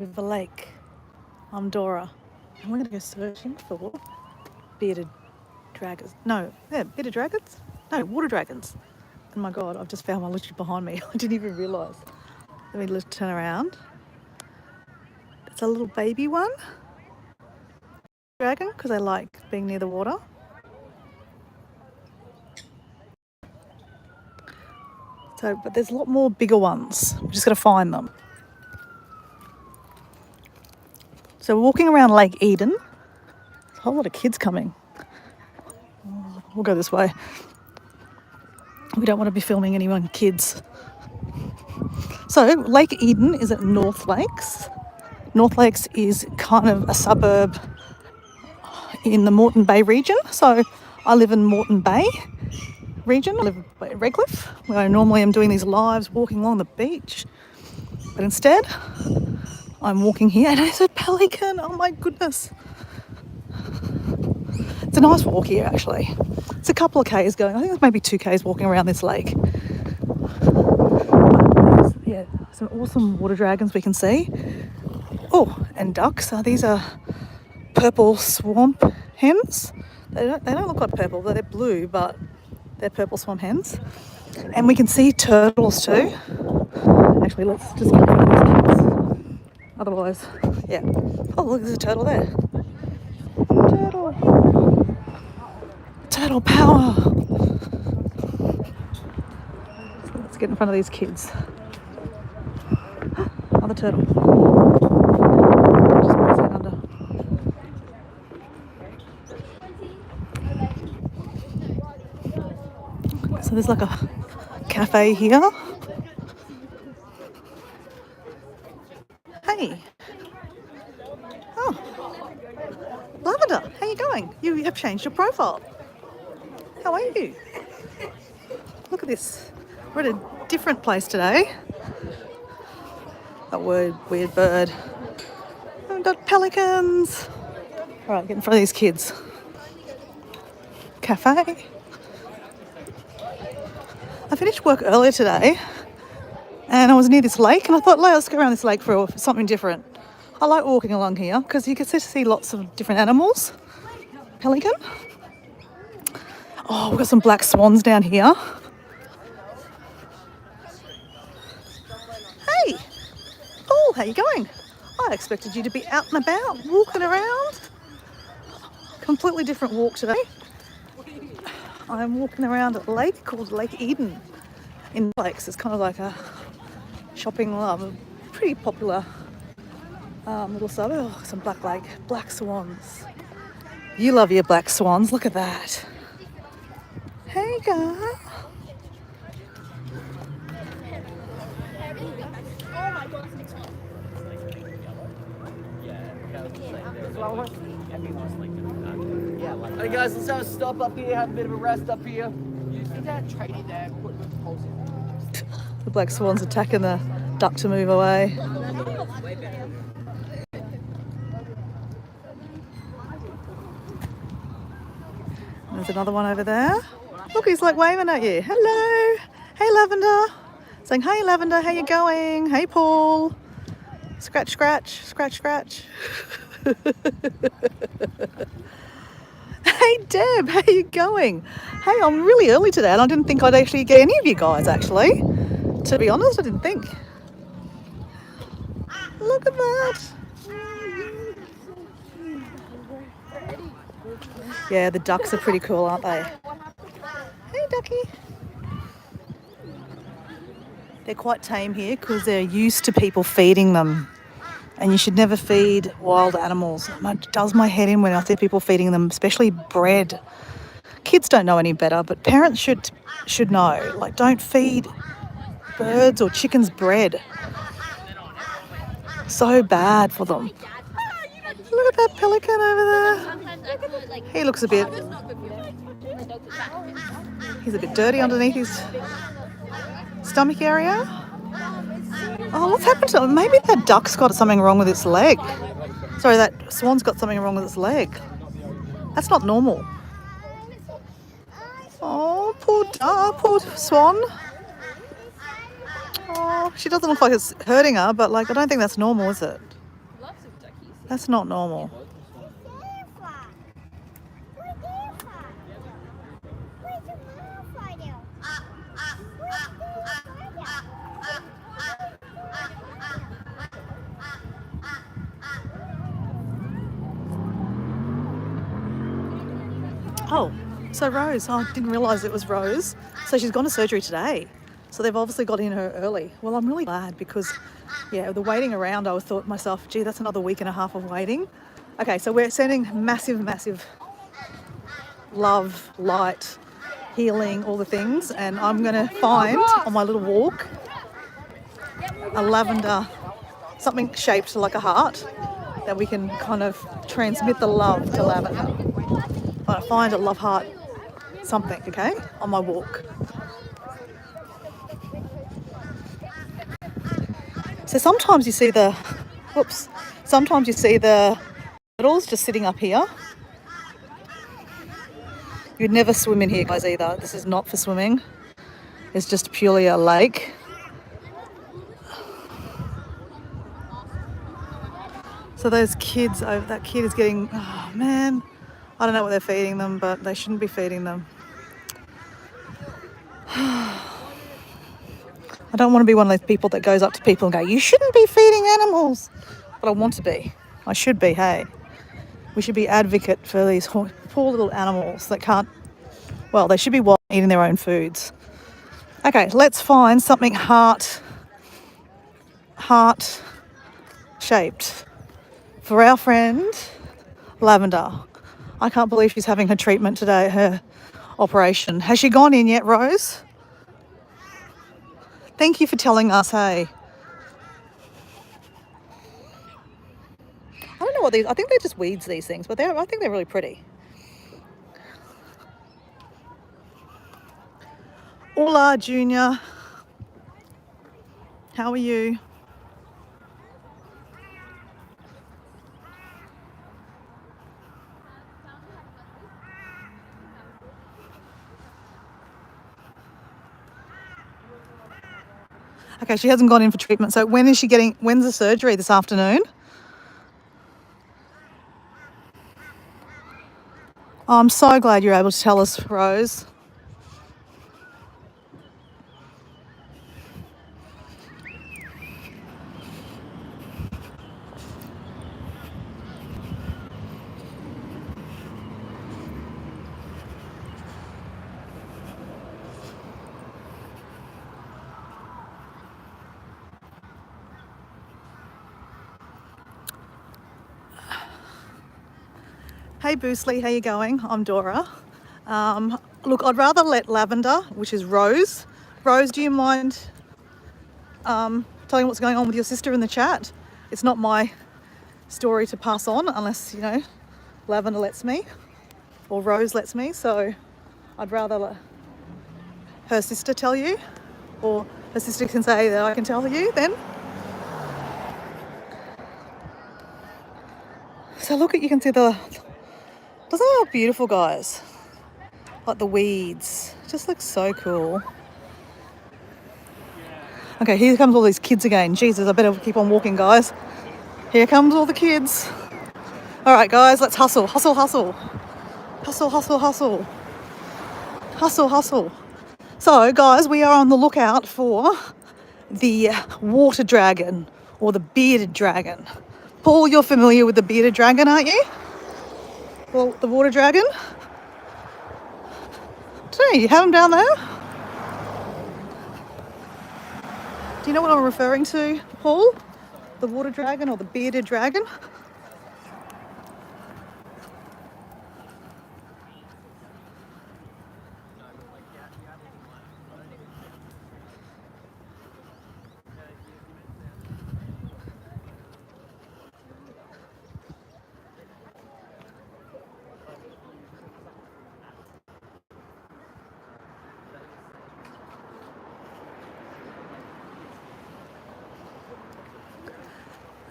River Lake. I'm Dora. I'm going to go searching for bearded dragons. No, yeah, bearded dragons? No, water dragons. Oh my god, I've just found one literally behind me. I didn't even realise. Let me turn around. It's a little baby one. Dragon, because I like being near the water. So, but there's a lot more bigger ones. We're just got to find them. So we're walking around Lake Eden. There's a whole lot of kids coming. We'll go this way. We don't want to be filming anyone kids. So Lake Eden is at North Lakes. North Lakes is kind of a suburb in the Moreton Bay region. So I live in Moreton Bay region. I live at Redcliffe, where I normally am doing these lives walking along the beach. But instead, I'm walking here and there's a pelican. Oh my goodness. It's a nice walk here actually. It's a couple of Ks going. I think there's maybe 2 Ks walking around this lake. Yeah, some awesome water dragons we can see. Oh, and ducks. These are purple swamp hens. They don't look like purple, they're blue, but they're purple swamp hens. And we can see turtles too. Actually, let's just get rid of these kids. Otherwise, yeah. Oh, look, there's a turtle there. Turtle. Turtle power. Let's get in front of these kids. Another turtle. Just put his head under. So there's like a cafe here. Hey. Oh. Lavender, how are you going? You have changed your profile. How are you? Look at this. We're at a different place today. That weird bird. We've got pelicans. All right, get in front of these kids. Cafe. I finished work earlier today and I was near this lake and I thought, let's go around this lake for something different. I like walking along here because you can see lots of different animals. Pelican. Oh, we've got some black swans down here. Hey, Paul, how you going? I expected you to be out and about, walking around. Completely different walk today. I'm walking around at a lake called Lake Eden in Lakes. It's kind of like a shopping a pretty popular little suburb. Oh, some black swans. You love your black swans. Look at that. Hey, girl. Hey guys, let's have a stop up here, have a bit of a rest up here. You see that tradie there? The black swan's attacking the duck to move away. There's another one over there. Look, he's like waving at you. Hello. Hey, Lavender. Saying, hey, Lavender, how you going? Hey, Paul. Scratch, scratch, scratch, scratch. Hey, Deb, how you going? Hey, I'm really early today and I didn't think I'd actually get any of you guys, actually. To be honest, I didn't think. Look at that. Yeah, the ducks are pretty cool, aren't they? Hey, ducky. They're quite tame here because they're used to people feeding them. And you should never feed wild animals. It does my head in when I see people feeding them, especially bread. Kids don't know any better, but parents should know. Like, don't feed birds or chickens bread. So bad for them. Look at that pelican over there. He looks he's a bit dirty underneath his stomach area. Oh, what's happened to him? Maybe that duck's got something wrong with its leg. Sorry, that swan's got something wrong with its leg. That's not normal. Oh, poor swan. Oh, she doesn't look like it's hurting her, but like I don't think that's normal, is it? That's not normal. Oh, so Rose, I didn't realise it was Rose. So she's gone to surgery today. So they've obviously got in her early. Well, I'm really glad because, yeah, the waiting around, I thought to myself, gee, that's another week and a half of waiting. Okay, so we're sending massive, massive love, light, healing, all the things. And I'm going to find on my little walk a lavender, something shaped like a heart that we can kind of transmit the love to lavender. I'm going to find a love heart something, okay, on my walk. So sometimes you see the, sometimes you see the turtles just sitting up here. You'd never swim in here, guys, either. This is not for swimming. It's just purely a lake. So those kids, that kid is getting, oh man, I don't know what they're feeding them, but they shouldn't be feeding them. I don't want to be one of those people that goes up to people and go, you shouldn't be feeding animals. But I want to be. I should be, hey. We should be advocate for these poor little animals that can't, well, they should be eating their own foods. Okay, let's find something heart shaped for our friend Lavender. I can't believe she's having her treatment today, her operation. Has she gone in yet, Rose? Thank you for telling us, hey. I don't know what these, I think they're just weeds, these things, but I think they're really pretty. Hola, Junior. How are you? Okay, she hasn't gone in for treatment. So when's the surgery this afternoon? Oh, I'm so glad you're able to tell us, Rose. Hey Boostley, how you going? I'm Dora. Look, I'd rather let Lavender, which is Rose. Rose, do you mind telling what's going on with your sister in the chat? It's not my story to pass on unless, you know, Lavender lets me or Rose lets me. So I'd rather let her sister tell you, or her sister can say that I can tell you then. So look at, you can see doesn't that look beautiful, guys? Like the weeds, just looks so cool. Okay, here comes all these kids again. Jesus, I better keep on walking, guys. Here comes all the kids. All right, guys, let's hustle, hustle, hustle. Hustle, hustle, hustle. Hustle, hustle. So, guys, we are on the lookout for the water dragon or the bearded dragon. Paul, you're familiar with the bearded dragon, aren't you? Well, the water dragon? Gee, you have him down there? Do you know what I'm referring to, Paul? The water dragon or the bearded dragon?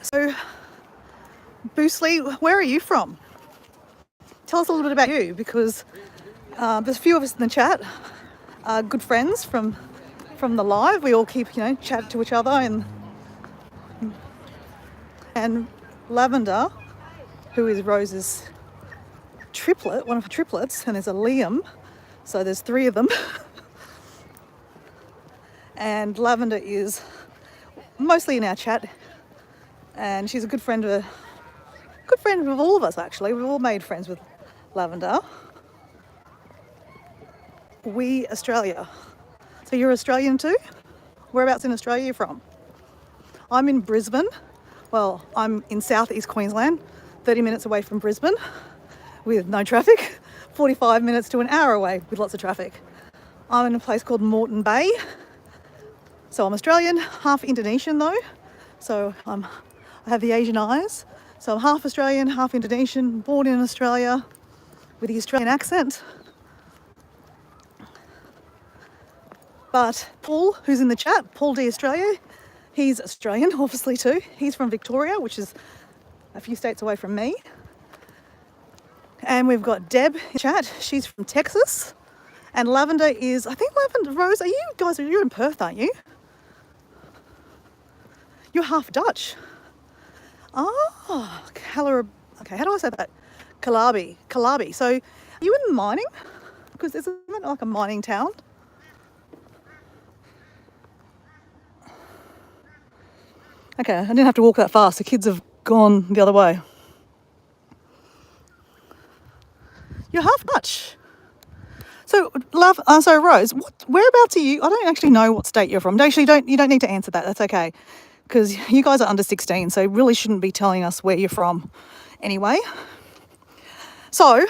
So, Boostley, where are you from? Tell us a little bit about you, because there's a few of us in the chat, good friends from the live. We all keep, you know, chat to each other, and Lavender who is Rose's triplet, one of her triplets, and there's a Liam. So there's 3 of them. And Lavender is mostly in our chat, and she's a good friend of all of us actually. We've all made friends with Lavender. We Australia. So you're Australian too? Whereabouts in Australia are you from? I'm in Brisbane. Well, I'm in southeast Queensland, 30 minutes away from Brisbane with no traffic, 45 minutes to an hour away with lots of traffic. I'm in a place called Moreton Bay. So I'm Australian, half Indonesian though. So I have the Asian eyes. So I'm half Australian, half Indonesian, born in Australia with the Australian accent. But Paul, who's in the chat, Paul D Australia, he's Australian obviously too. He's from Victoria, which is a few states away from me. And we've got Deb in the chat, she's from Texas. And Lavender is, I think Lavender, Rose, you're in Perth, aren't you? You're half Dutch. Oh, okay, how do I say that? Calabi. So, are you in mining? Because isn't that like a mining town? Okay, I didn't have to walk that fast. The kids have gone the other way. You're half Dutch. So, Rose, whereabouts are you? I don't actually know what state you're from. Actually, you don't need to answer that. That's okay. Because you guys are under 16, so you really shouldn't be telling us where you're from anyway. So,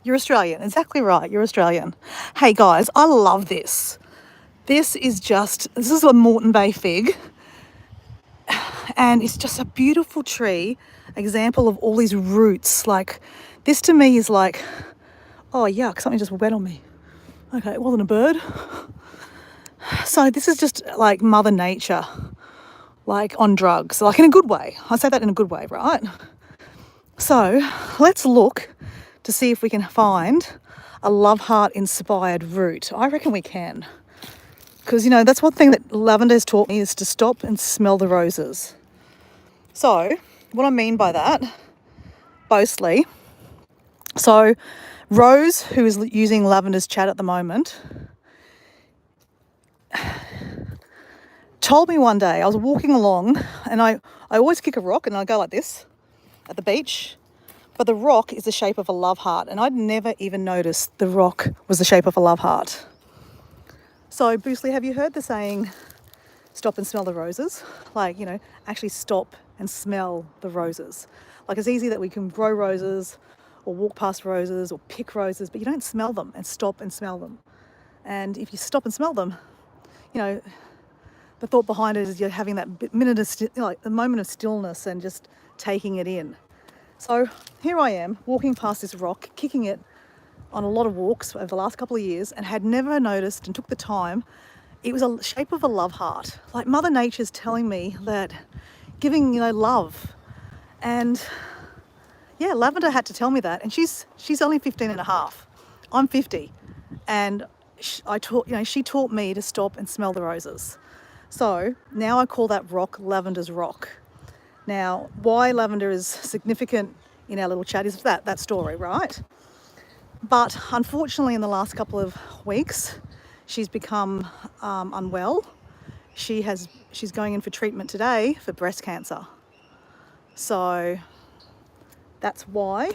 you're Australian. Exactly right, you're Australian. Hey guys, I love this. This is a Moreton Bay fig. And it's just a beautiful tree, example of all these roots. Like, this to me is like, oh yuck, something just wet on me. Okay, it wasn't a bird. So this is just like Mother Nature, like on drugs, like in a good way. I say that in a good way, right? So let's look to see if we can find a love heart inspired root. I reckon we can. Because, that's one thing that Lavender has taught me is to stop and smell the roses. So what I mean by that, mostly, so Rose, who is using Lavender's chat at the moment, told me one day, I was walking along and I always kick a rock and I go like this at the beach, but the rock is the shape of a love heart, and I'd never even noticed the rock was the shape of a love heart. So Boosely, have you heard the saying, stop and smell the roses? Like, actually stop and smell the roses. Like, it's easy that we can grow roses or walk past roses or pick roses, but you don't smell them and stop and smell them. And if you stop and smell them, the thought behind it is you're having that minute of the moment of stillness and just taking it in. So here I am walking past this rock, kicking it on a lot of walks over the last couple of years, and had never noticed and took the time. It was a shape of a love heart. Like, Mother Nature's telling me that, giving love. And yeah, Lavender had to tell me that, and she's only 15 and a half. I'm 50, and she taught me to stop and smell the roses. So now I call that rock Lavender's Rock. Now, why Lavender is significant in our little chat is that story, right? But unfortunately, in the last couple of weeks, she's become unwell. She's going in for treatment today for breast cancer. So that's why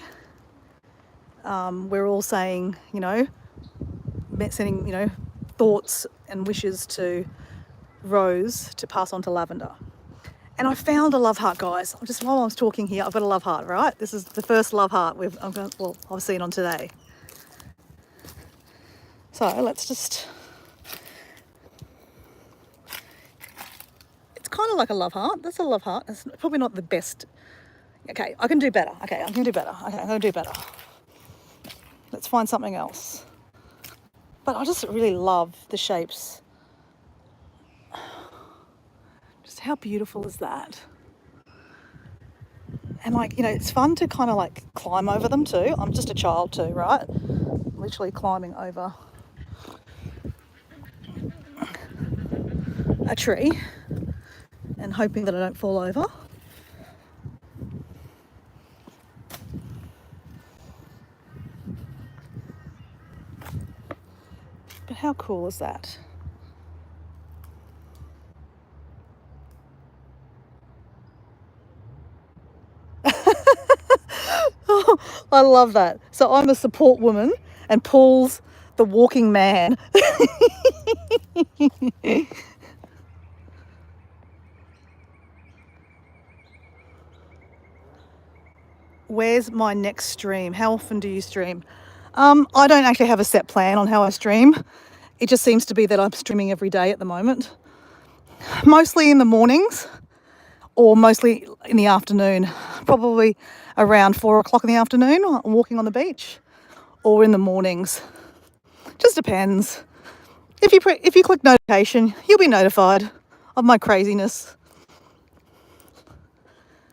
we're all saying, sending, thoughts and wishes to Rose to pass on to Lavender. And I found a love heart, guys. Just while I was talking here, I've got a love heart, right? This is the first love heart I've seen on today. So let's just, it's kind of like a love heart. That's a love heart. It's probably not the best. Okay, I can do better. Okay, I'm going to do better. Let's find something else. But I just really love the shapes. Just how beautiful is that? And it's fun to kind of climb over them too. I'm just a child too, right? Literally climbing over a tree and hoping that I don't fall over. But how cool is that? I love that. So I'm a support woman and Paul's the walking man. Where's my next stream? How often do you stream? I don't actually have a set plan on how I stream. It just seems to be that I'm streaming every day at the moment. Mostly in the mornings or mostly in the afternoon. Probably around 4 o'clock in the afternoon, walking on the beach, or in the mornings. Just depends. If you click notification, you'll be notified of my craziness.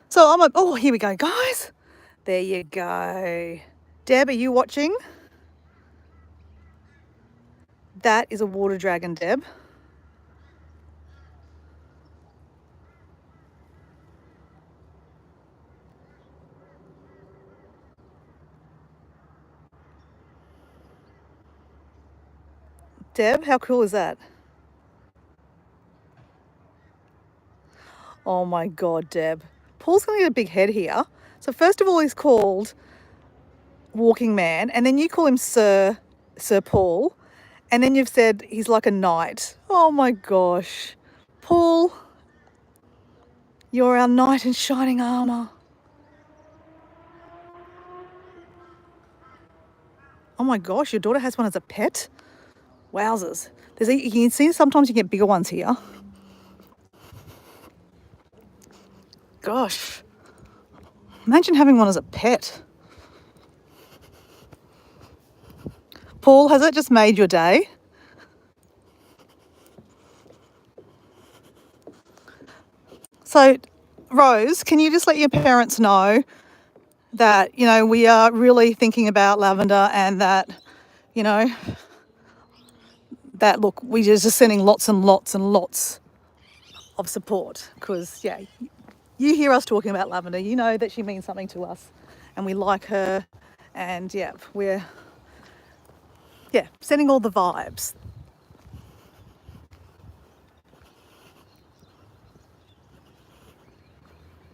So I'm like, oh, here we go, guys. There you go. Deb, are you watching? That is a water dragon, Deb. Deb, how cool is that? Oh my God, Deb. Paul's going to get a big head here. So first of all, he's called Walking Man, and then you call him Sir Paul, and then you've said he's like a knight. Oh my gosh. Paul, you're our knight in shining armour. Oh my gosh, your daughter has one as a pet? Wowzers. You can see sometimes you get bigger ones here. Gosh. Imagine having one as a pet. Paul, has it just made your day? So, Rose, can you just let your parents know that, we are really thinking about lavender, and that, that look, we're just sending lots and lots and lots of support, because, yeah, you hear us talking about lavender, you know that she means something to us and we like her, and yeah, we're sending all the vibes.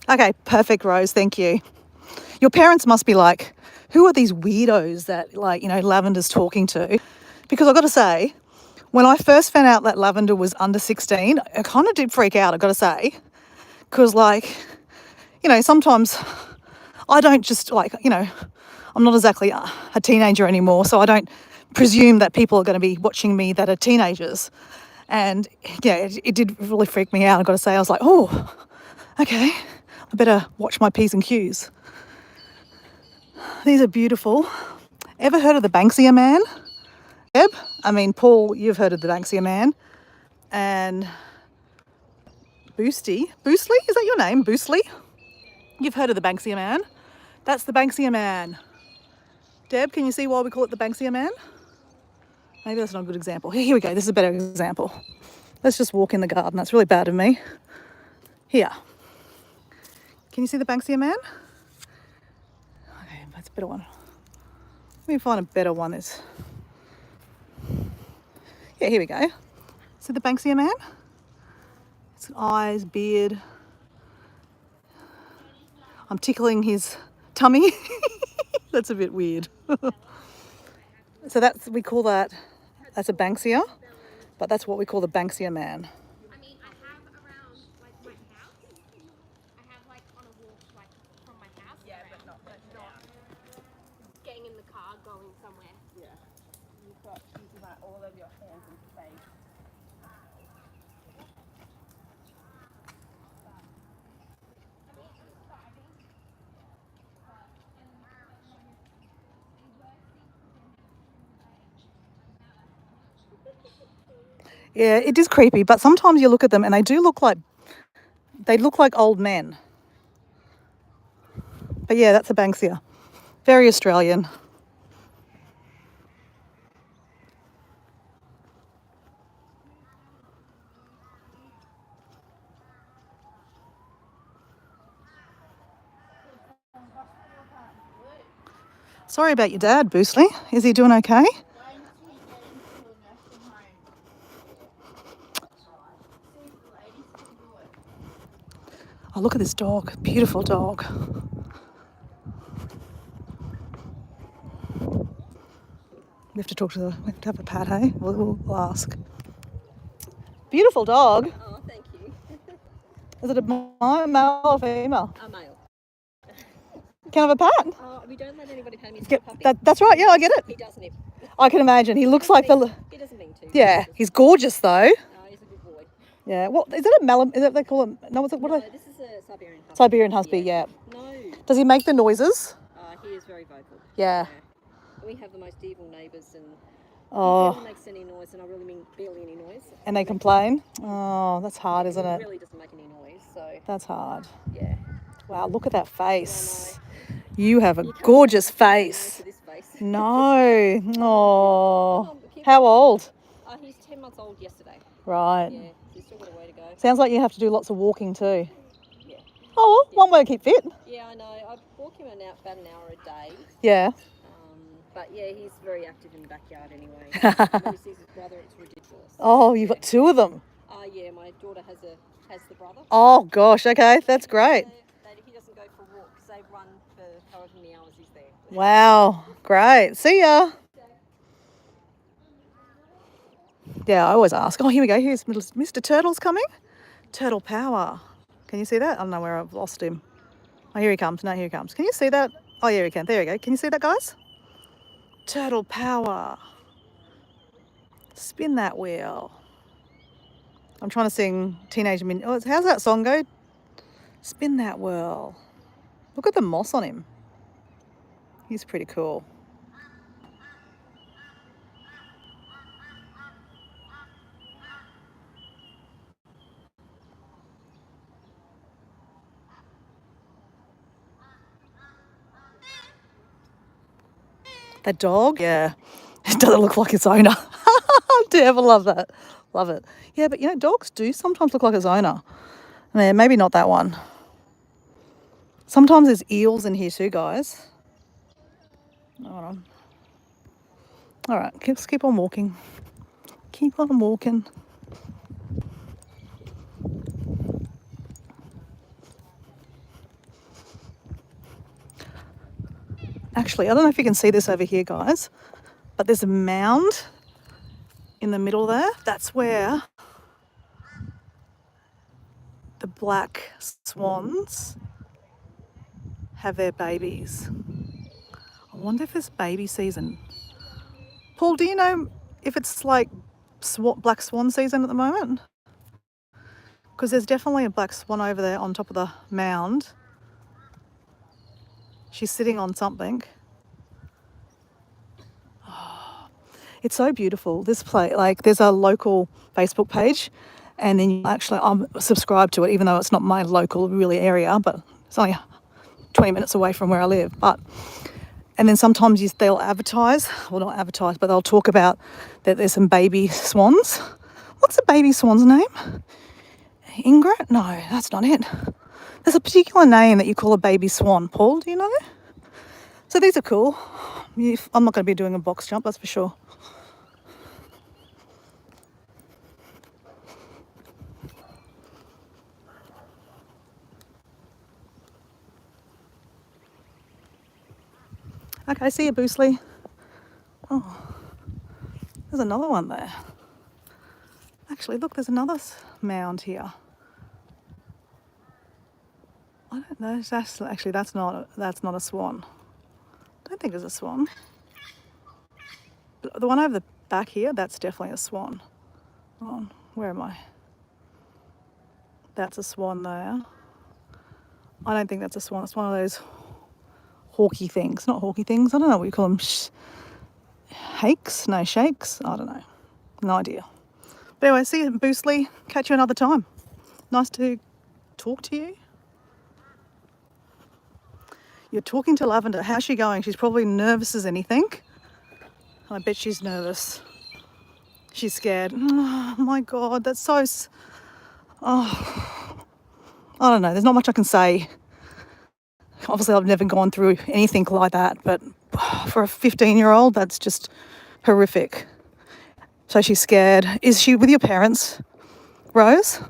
Okay, perfect, Rose, thank you. Your parents must be like, who are these weirdos that, Lavender's talking to? Because I've got to say, when I first found out that Lavender was under 16, I kind of did freak out, I've got to say. Because, sometimes I don't just, I'm not exactly a teenager anymore, so I don't presume that people are going to be watching me that are teenagers. And, it did really freak me out, I've got to say. I was like, oh, okay, I better watch my P's and Q's. These are beautiful. Ever heard of the Banksia man? Deb? I mean, Paul, you've heard of the Banksia man. And Boostley, is that your name? Boostley? You've heard of the Banksia man. That's the Banksia man. Deb, can you see why we call it the Banksia man? Maybe that's not a good example. Here we go. This is a better example. Let's just walk in the garden. That's really bad of me. Here. Can you see the Banksia man? Okay, that's a better one. Let me find a better one. Yeah, here we go. See the Banksia man? It's eyes, beard. I'm tickling his tummy. That's a bit weird. So that's a Banksia, but that's what we call the Banksia man. I mean, I have around my house. I have on a walk from my house. Yeah, but not getting in the car, going somewhere. Yeah. You've got using all of your hands and face. Yeah, it is creepy, but sometimes you look at them and they look like old men. But yeah, that's a Banksia. Very Australian. Sorry about your dad, Boostly. Is he doing okay? Oh, look at this dog. Beautiful dog. We have to talk to the, we have to have a pat, hey? We'll ask. Beautiful dog. Oh, thank you. Is it a male or female? A male. Can I have a pat? We don't let anybody pay me to Get, a puppy. that's right, yeah, I get it. He does nip. I can imagine. He looks like the... He doesn't mean to. Yeah, he's gorgeous though. He's a good boy. Yeah, what is it a Malam? Is it they call it? No, what's it? What No, are they? this is a Siberian Husky. Siberian Husky, yeah. No. Does he make the noises? He is very vocal. Yeah. We have the most evil neighbours, and he Oh, never makes any noise, and I really mean barely any noise. and they complain? Oh, that's hard, isn't He it? really doesn't make any noise, so That's hard. yeah. Wow, look at that face. I You have a You can't gorgeous say no face. to this face. No. Oh. How old? He's 10 months old yesterday. Right. Yeah, he's still got a way to go. Sounds like you have to do lots of walking too. Yeah. Oh, well, one way to keep fit. Yeah, I know. I walk him about an hour a day. Yeah. But yeah, he's very active in the backyard anyway. When he sees his brother, it's ridiculous. Oh, you've got two of them. Yeah, my daughter has the brother. Oh gosh, okay, that's great. He doesn't go for walks. They run for however many hours he's there. Wow, great. See ya. Yeah, I always ask. Oh, here we go. Here's Mr. Turtle's coming. Turtle power. Can you see that? I don't know where I've lost him. Oh, here he comes. No, here he comes. Can you see that? Oh, here he can. There we go. Can you see that, guys? Turtle power. Spin that wheel. I'm trying to sing Teenage Min. Oh, how's that song go? Spin that wheel. Look at the moss on him. He's pretty cool. That dog, yeah, it doesn't look like its owner. Do you ever love that? Love it. Yeah, but you know, dogs do sometimes look like its owner. I mean, maybe not that one. Sometimes there's eels in here too, guys. Hold on. All right, let's keep on walking. Keep on walking. Actually, I don't know if you can see this over here, guys, but there's a mound in the middle there. That's where the black swans have their babies. I wonder if it's baby season. Paul, do you know if it's like black swan season at the moment? Because there's definitely a black swan over there on top of the mound. She's sitting on something. Oh, it's so beautiful. This place, like, there's a local Facebook page, and then I'm subscribed to it, even though it's not my local really area, but it's only 20 minutes away from where I live. And then sometimes they'll advertise, well, not advertise, but they'll talk about that there's some baby swans. What's the baby swan's name? Ingrid? No, that's not it. There's a particular name that you call a baby swan. Paul, do you know? So these are cool. I'm not going to be doing a box jump, that's for sure. Okay, see you, Boostly. Oh, there's another one there. Actually, look, there's another mound here. I don't know. That's not a swan. I don't think it's a swan. But the one over the back here, that's definitely a swan. Hold on, where am I? That's a swan there. I don't think that's a swan. It's one of those hawky things. Not hawky things. I don't know what you call them. Hakes? No, shakes? I don't know. No idea. But anyway, see you, Boostly. Catch you another time. Nice to talk to you. You're talking to Lavender. How's she going? She's probably nervous as anything. I bet she's nervous. She's scared. Oh my God, that's so... Oh, I don't know. There's not much I can say. obviously I've never gone through anything like that, but for a 15-year-old, that's just horrific. So she's scared. Is she with your parents, Rose?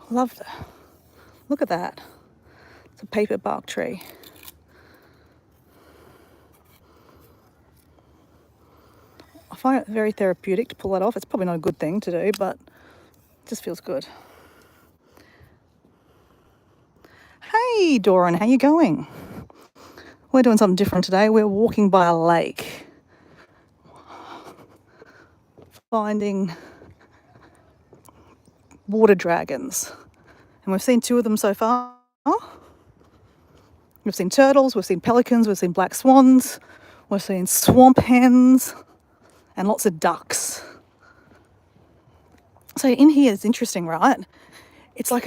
Love that. Look at that. It's a paper bark tree. I find it very therapeutic to pull that off. It's probably not a good thing to do, but it just feels good. Hey, Doran, how you going? We're doing something different today. We're walking by a lake, finding water dragons. And we've seen 2 of them so far. We've seen turtles, we've seen pelicans, we've seen black swans, we've seen swamp hens, and lots of ducks. So in here, it's interesting, right? It's like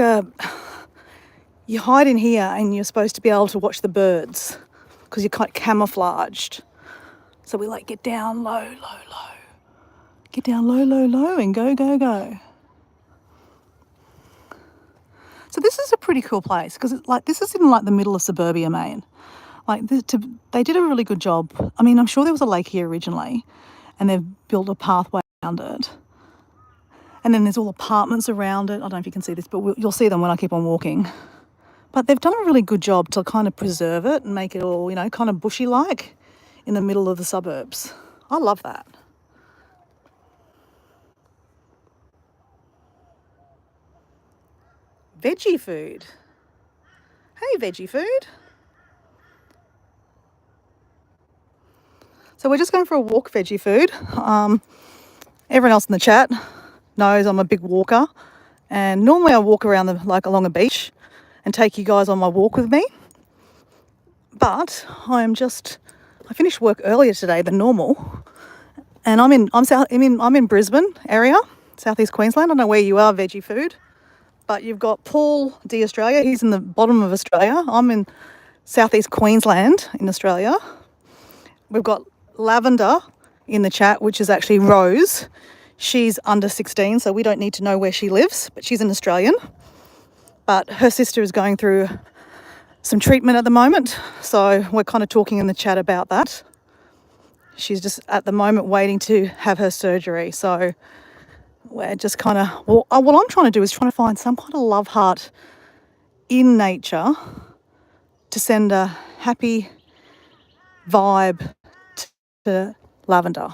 you hide in here and you're supposed to be able to watch the birds because you're kind of camouflaged. So we like get down low, low, low. Get down low, low, low and go, go, go. So this is a pretty cool place because this is in like the middle of suburbia, Maine. They did a really good job. I mean, I'm sure there was a lake here originally and they've built a pathway around it. And then there's all apartments around it. I don't know if you can see this, but you'll see them when I keep on walking. But they've done a really good job to kind of preserve it and make it all, kind of bushy-like in the middle of the suburbs. I love that. Veggie food. Hey, veggie food. So we're just going for a walk, veggie food. Everyone else in the chat knows I'm a big walker, and normally I walk around along a beach and take you guys on my walk with me. But I finished work earlier today than normal, and I'm in Brisbane area, southeast Queensland. I don't know where you are, veggie food, but you've got Paul D Australia. He's in the bottom of Australia. I'm in southeast Queensland in Australia. We've got Lavender in the chat, which is actually Rose. She's under 16, so we don't need to know where she lives, but she's an Australian. But her sister is going through some treatment at the moment, so we're kind of talking in the chat about that. She's just at the moment waiting to have her surgery, so we're just kind of, what I'm trying to do is trying to find some kind of love heart in nature to send a happy vibe to Lavender.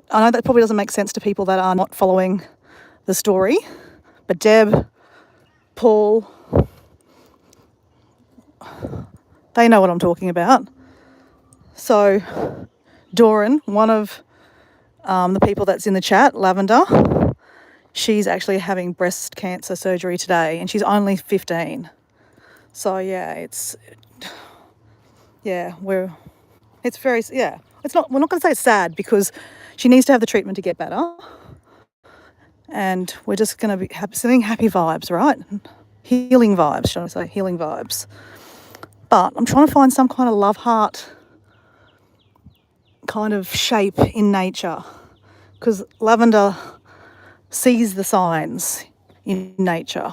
I know that probably doesn't make sense to people that are not following the story, but Deb, Paul, they know what I'm talking about. So Doran, one of the people that's in the chat, Lavender, she's actually having breast cancer surgery today, and she's only 15. So we're not going to say it's sad because she needs to have the treatment to get better. And we're just going to be sending happy vibes, right? Healing vibes, shall I say, healing vibes. But I'm trying to find some kind of love heart kind of shape in nature, because Lavender sees the signs in nature,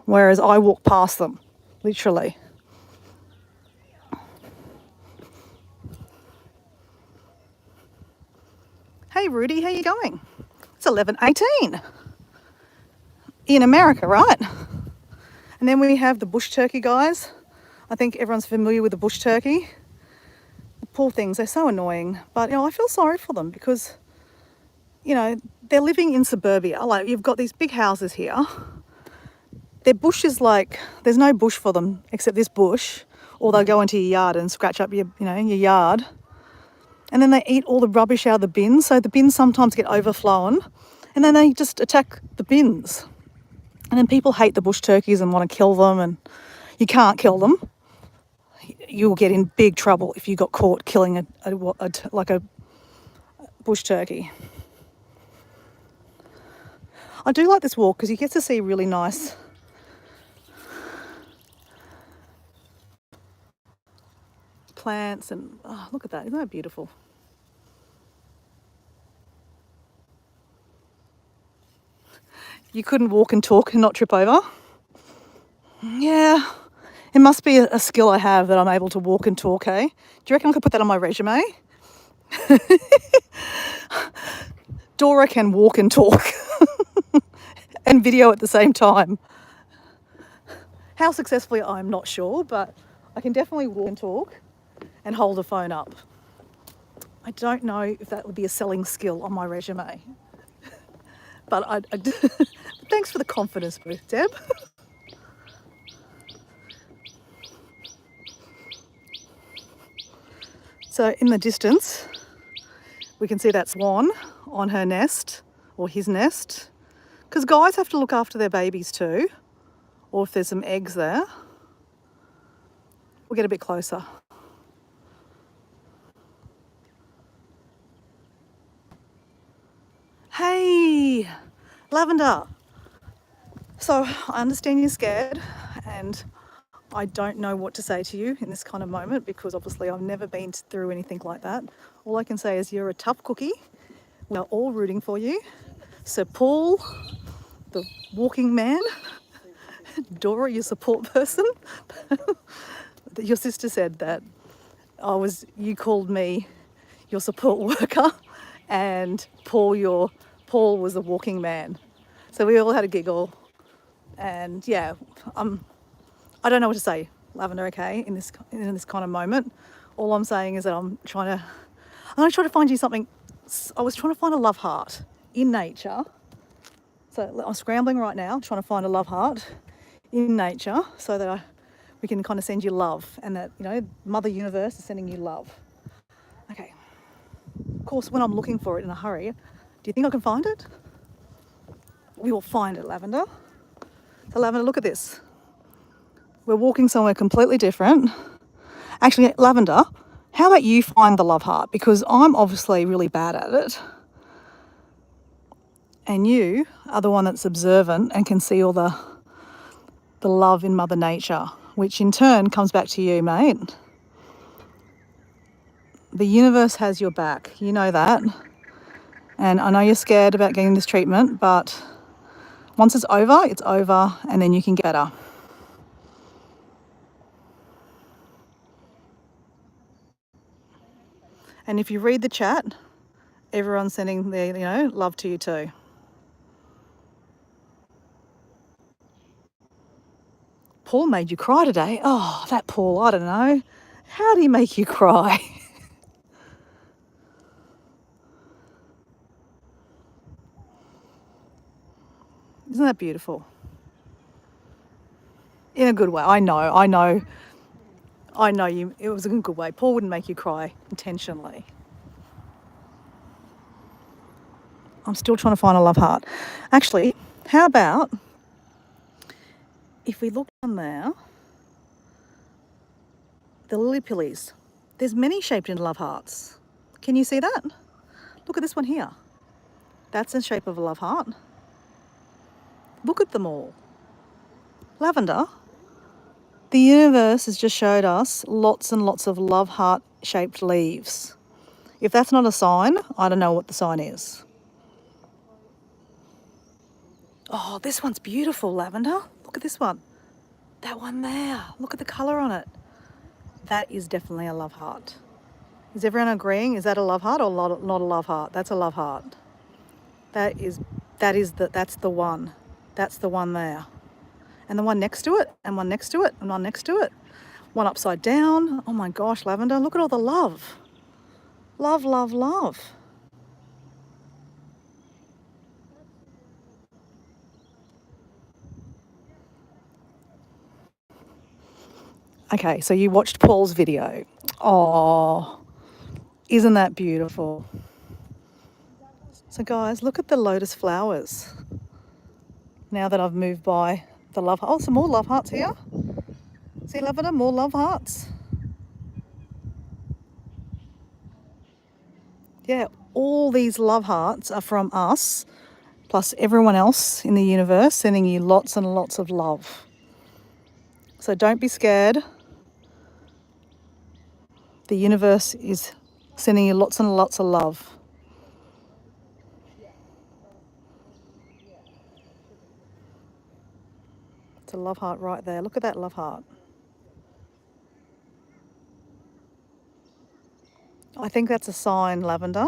whereas I walk past them, literally. Hey Rudy, how you going? It's 11:18 in America, right? And then we have the bush turkey guys. I think everyone's familiar with the bush turkey. The poor things, they're so annoying. But, I feel sorry for them because, they're living in suburbia. Like, you've got these big houses here. Their bush is there's no bush for them except this bush. Or they'll go into your yard and scratch up your yard. And then they eat all the rubbish out of the bins. So the bins sometimes get overflown. And then they just attack the bins. And then people hate the bush turkeys and want to kill them. And you can't kill them. You'll get in big trouble if you got caught killing a bush turkey. I do like this walk because you get to see really nice plants and look at that, isn't that beautiful? You couldn't walk and talk and not trip over. Yeah, It must be a skill I have that I'm able to walk and talk, hey? Do you reckon I could put that on my resume? Dora can walk and talk and video at the same time. How successfully, I'm not sure, but I can definitely walk and talk and hold a phone up. I don't know if that would be a selling skill on my resume. But thanks for the confidence boost, Deb. So in the distance, we can see that swan on her nest or his nest, because guys have to look after their babies too, or if there's some eggs there. We'll get a bit closer. Hey, Lavender. So I understand you're scared, and I don't know what to say to you in this kind of moment because obviously I've never been through anything like that. All I can say is you're a tough cookie. We're all rooting for you. So Paul, the walking man, Dora, your support person. Your sister said that you called me your support worker, and Paul was the walking man. So we all had a giggle, and yeah, I don't know what to say, Lavender. Okay, in this kind of moment, all I'm saying is that I'm going to try to find you something. I was trying to find a love heart in nature. So I'm scrambling right now, trying to find a love heart in nature, so that we can kind of send you love, and that Mother Universe is sending you love. Okay. Of course, when I'm looking for it in a hurry, do you think I can find it? We will find it, Lavender. So Lavender, look at this. We're walking somewhere completely different. Actually, Lavender, how about you find the love heart? Because I'm obviously really bad at it. And you are the one that's observant and can see all the love in Mother Nature, which in turn comes back to you, mate. The universe has your back. You know that. And I know you're scared about getting this treatment, but once it's over, and then you can get better. And if you read the chat, everyone's sending their, love to you too. Paul made you cry today. Oh, that Paul, I don't know. How do he make you cry? Isn't that beautiful? In a good way. I know you. It was in a good way. Paul wouldn't make you cry intentionally. I'm still trying to find a love heart. Actually, how about if we look down there, the lily pillies. There's many shaped into love hearts. Can you see that? Look at this one here. That's in shape of a love heart. Look at them all. Lavender, the universe has just showed us lots and lots of love heart shaped leaves. If that's not a sign, I don't know what the sign is. Oh, this one's beautiful, Lavender. Look at this one. That one there. Look at the colour on it. That is definitely a love heart. Is everyone agreeing? Is that a love heart or not a love heart? That's a love heart. That's the one. That's the one there. And the one next to it, and one next to it, and one next to it. One upside down. Oh my gosh, Lavender, look at all the love. Love, love, love. Okay, so you watched Paul's video. Oh, isn't that beautiful? So guys, look at the lotus flowers. Now that I've moved by the love, oh, some more love hearts here. See, Lavender, more love hearts. Yeah, all these love hearts are from us, plus everyone else in the universe sending you lots and lots of love. So don't be scared. The universe is sending you lots and lots of love. It's a love heart right there. Look at that love heart. I think that's a sign, Lavender.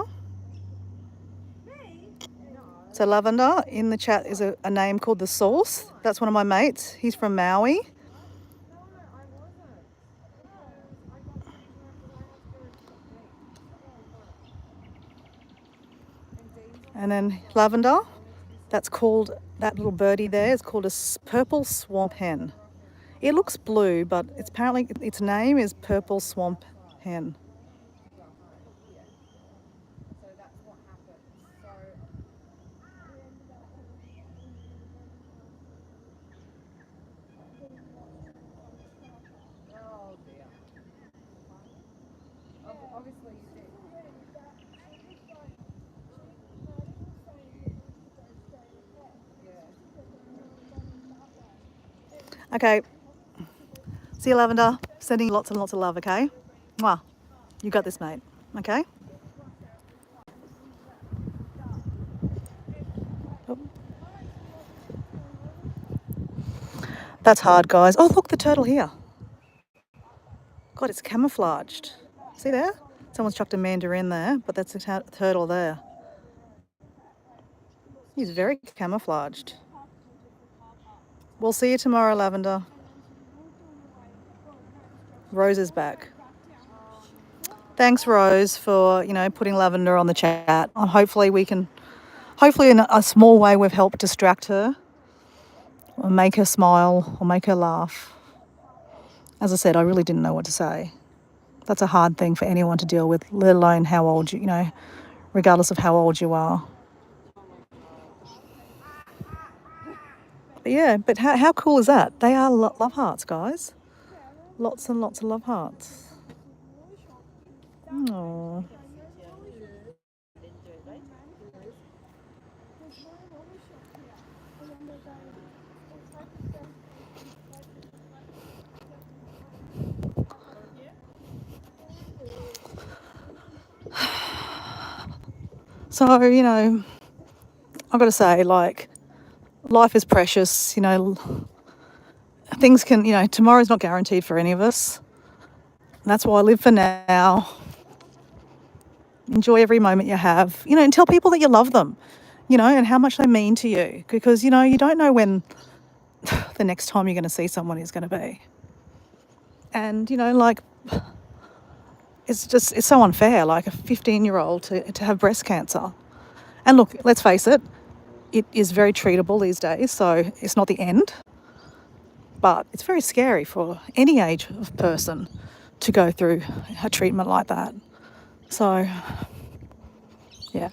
So Lavender, in the chat is a name called The Source. That's one of my mates. He's from Maui. And then Lavender, that's called, that little birdie there is called a purple swamp hen. It looks blue, but it's apparently its name is purple swamp hen. So that's what happens. So oh dear. Obviously you do. Yeah. Okay. See you, Lavender. Sending you lots and lots of love, okay? Mwah. You got this, mate. Okay? Oh. That's hard, guys. Oh, look, the turtle here. God, it's camouflaged. See there? Someone's chucked a mandarin there, but that's a turtle there. He's very camouflaged. We'll see you tomorrow, Lavender. Rose is back. Thanks, Rose, for, putting Lavender on the chat. Hopefully in a small way we've helped distract her or make her smile or make her laugh. As I said, I really didn't know what to say. That's a hard thing for anyone to deal with, let alone how old regardless of how old you are. But yeah, but how cool is that? They are love hearts, guys. Lots and lots of love hearts. Oh. So, I've got to say, life is precious, things can, tomorrow's not guaranteed for any of us. And that's why I live for now. Enjoy every moment you have, and tell people that you love them, and how much they mean to you. Because, you don't know when the next time you're going to see someone is going to be. And, it's so unfair, like a 15-year-old to have breast cancer. And look, let's face it, it is very treatable these days, so it's not the end. But it's very scary for any age of person to go through a treatment like that. So, yeah.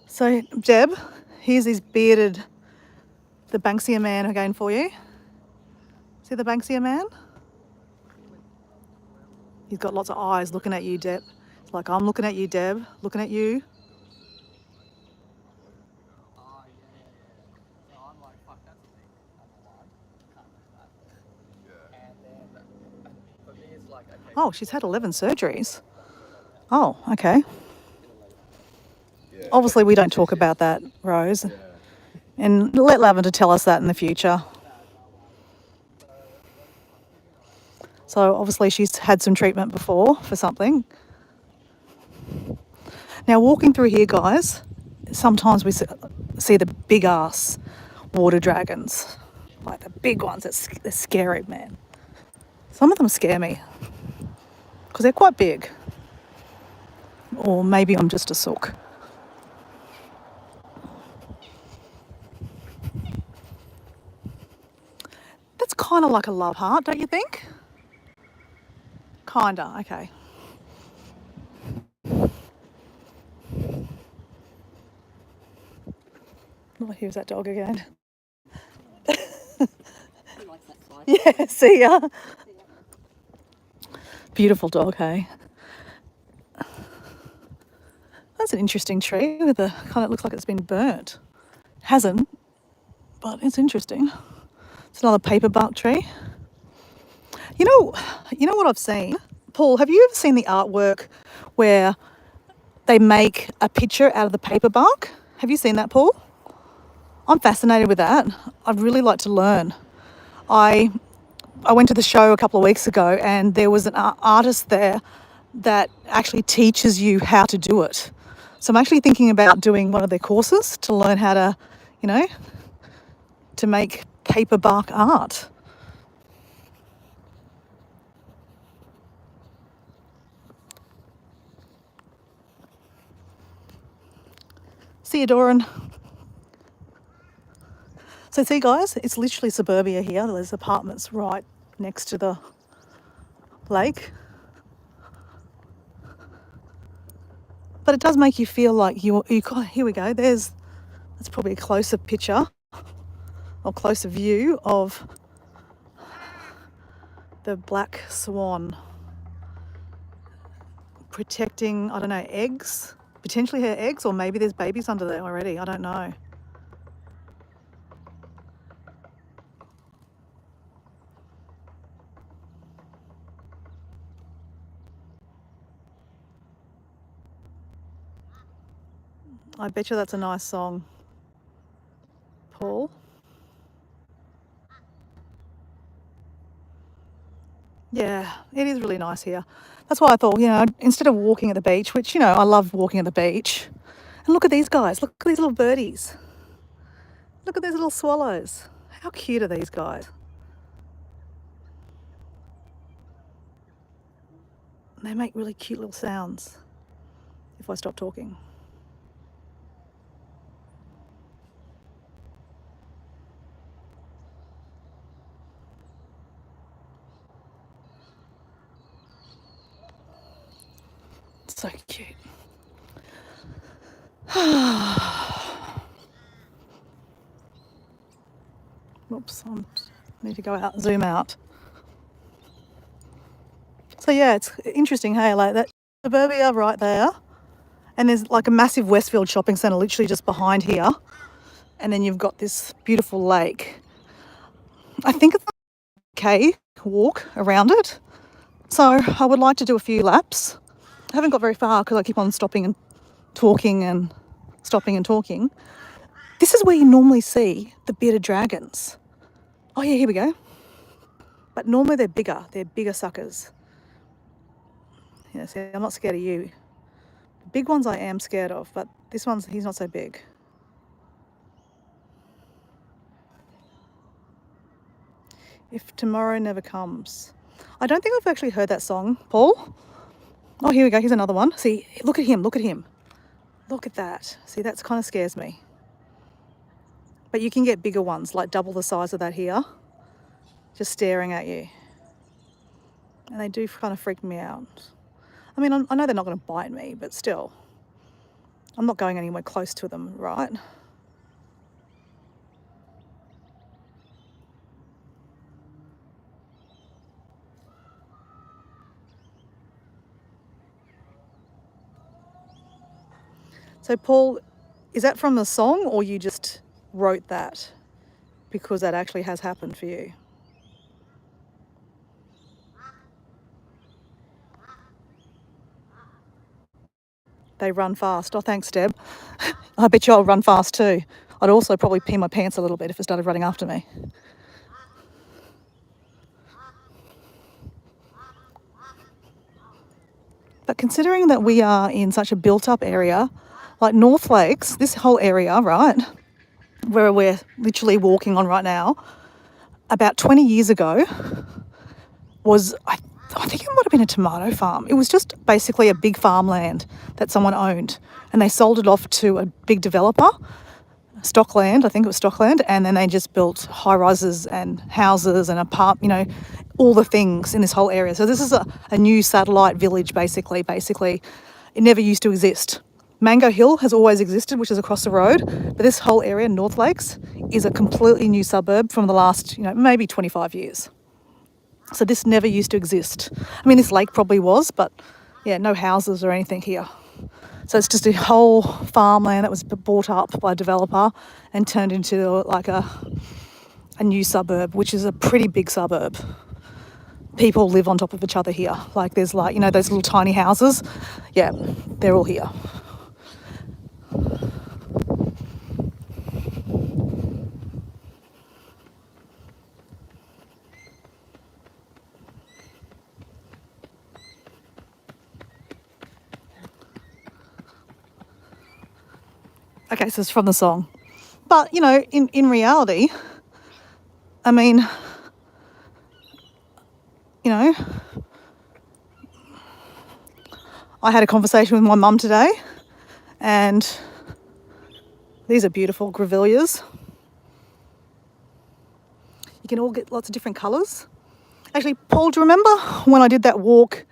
So, Deb, here's the Banksia man again for you. See the Banksia man? He's got lots of eyes looking at you, Deb. It's like, I'm looking at you, Deb, looking at you. So I'm like, fuck, that's a thing. I'm alive. Can't do that. And then for me, it's like, okay. Oh, she's had 11 surgeries. Oh, okay. Yeah. Obviously, we don't talk about that, Rose. And let Lavender tell us that in the future. So obviously she's had some treatment before for something. Now walking through here, guys, sometimes we see the big ass water dragons, like the big ones. They're scary, man. Some of them scare me because they're quite big. Or maybe I'm just a sook. That's kind of like a love heart, don't you think? Kinda, okay. Oh, here's that dog again. He likes that side. Yeah, see ya. Beautiful dog, hey? That's an interesting tree with a kind of looks like it's been burnt. Hasn't, but it's interesting. It's another paper bark tree. You know what I've seen? Paul, have you ever seen the artwork where they make a picture out of the paper bark? Have you seen that, Paul? I'm fascinated with that. I'd really like to learn. I I went to the show a couple of weeks ago, and there was an artist there that actually teaches you how to do it. So I'm actually thinking about doing one of their courses to learn how to, you know, to make paper bark art. See you, Doran. So see, guys, it's literally suburbia here. There's apartments right next to the lake. But it does make you feel like here we go. That's probably a closer picture or closer view of the black swan protecting, I don't know, eggs, potentially her eggs, or maybe there's babies under there already. I don't know. I bet you that's a nice song, Paul. Yeah, it is really nice here. That's why I thought, you know, instead of walking at the beach, which, you know, I love walking at the beach, and look at these guys, look at these little birdies. Look at these little swallows. How cute are these guys? They make really cute little sounds if I stop talking. So cute. Whoops, I need to go out and zoom out. So yeah, it's interesting, hey, like that suburbia right there, and there's like a massive Westfield shopping centre literally just behind here, and then you've got this beautiful lake. I think it's a K walk around it, so I would like to do a few laps. I haven't got very far because I keep on stopping and talking and stopping and talking. This is where you normally see the bearded dragons. Oh yeah, here we go. But normally they're bigger suckers. Yeah, see, I'm not scared of you. The big ones I am scared of, but this one's, he's not so big. If tomorrow never comes. I don't think I've actually heard that song, Paul. Oh, here we go, here's another one. See, look at him, look at him. Look at that. See, that kind of scares me. But you can get bigger ones, like double the size of that here, just staring at you. And they do kind of freak me out. I mean, I know they're not going to bite me, but still, I'm not going anywhere close to them, right? So, Paul, is that from the song, or you just wrote that because that actually has happened for you? They run fast. Oh, thanks, Deb. I bet you I'll run fast too. I'd also probably pee my pants a little bit if it started running after me. But considering that we are in such a built-up area, like North Lakes, this whole area, right, where we're literally walking on right now, about 20 years ago was, I think it might have been a tomato farm. It was just basically a big farmland that someone owned, and they sold it off to a big developer, Stockland, I think it was Stockland, and then they just built high rises and houses and you know, all the things in this whole area. So this is a new satellite village, basically. It never used to exist. Mango Hill has always existed, which is across the road, but this whole area, North Lakes, is a completely new suburb from the last, you know, maybe 25 years. So this never used to exist. I mean, this lake probably was, but yeah, no houses or anything here. So it's just a whole farmland that was bought up by a developer and turned into like a new suburb, which is a pretty big suburb. People live on top of each other here. Like there's like, you know, those little tiny houses. Yeah, they're all here. Okay, so it's from the song. But, you know, in reality, I mean, you know, I had a conversation with my mum today, and these are beautiful grevilleas. You can all get lots of different colours. Actually, Paul, do you remember when I did that walk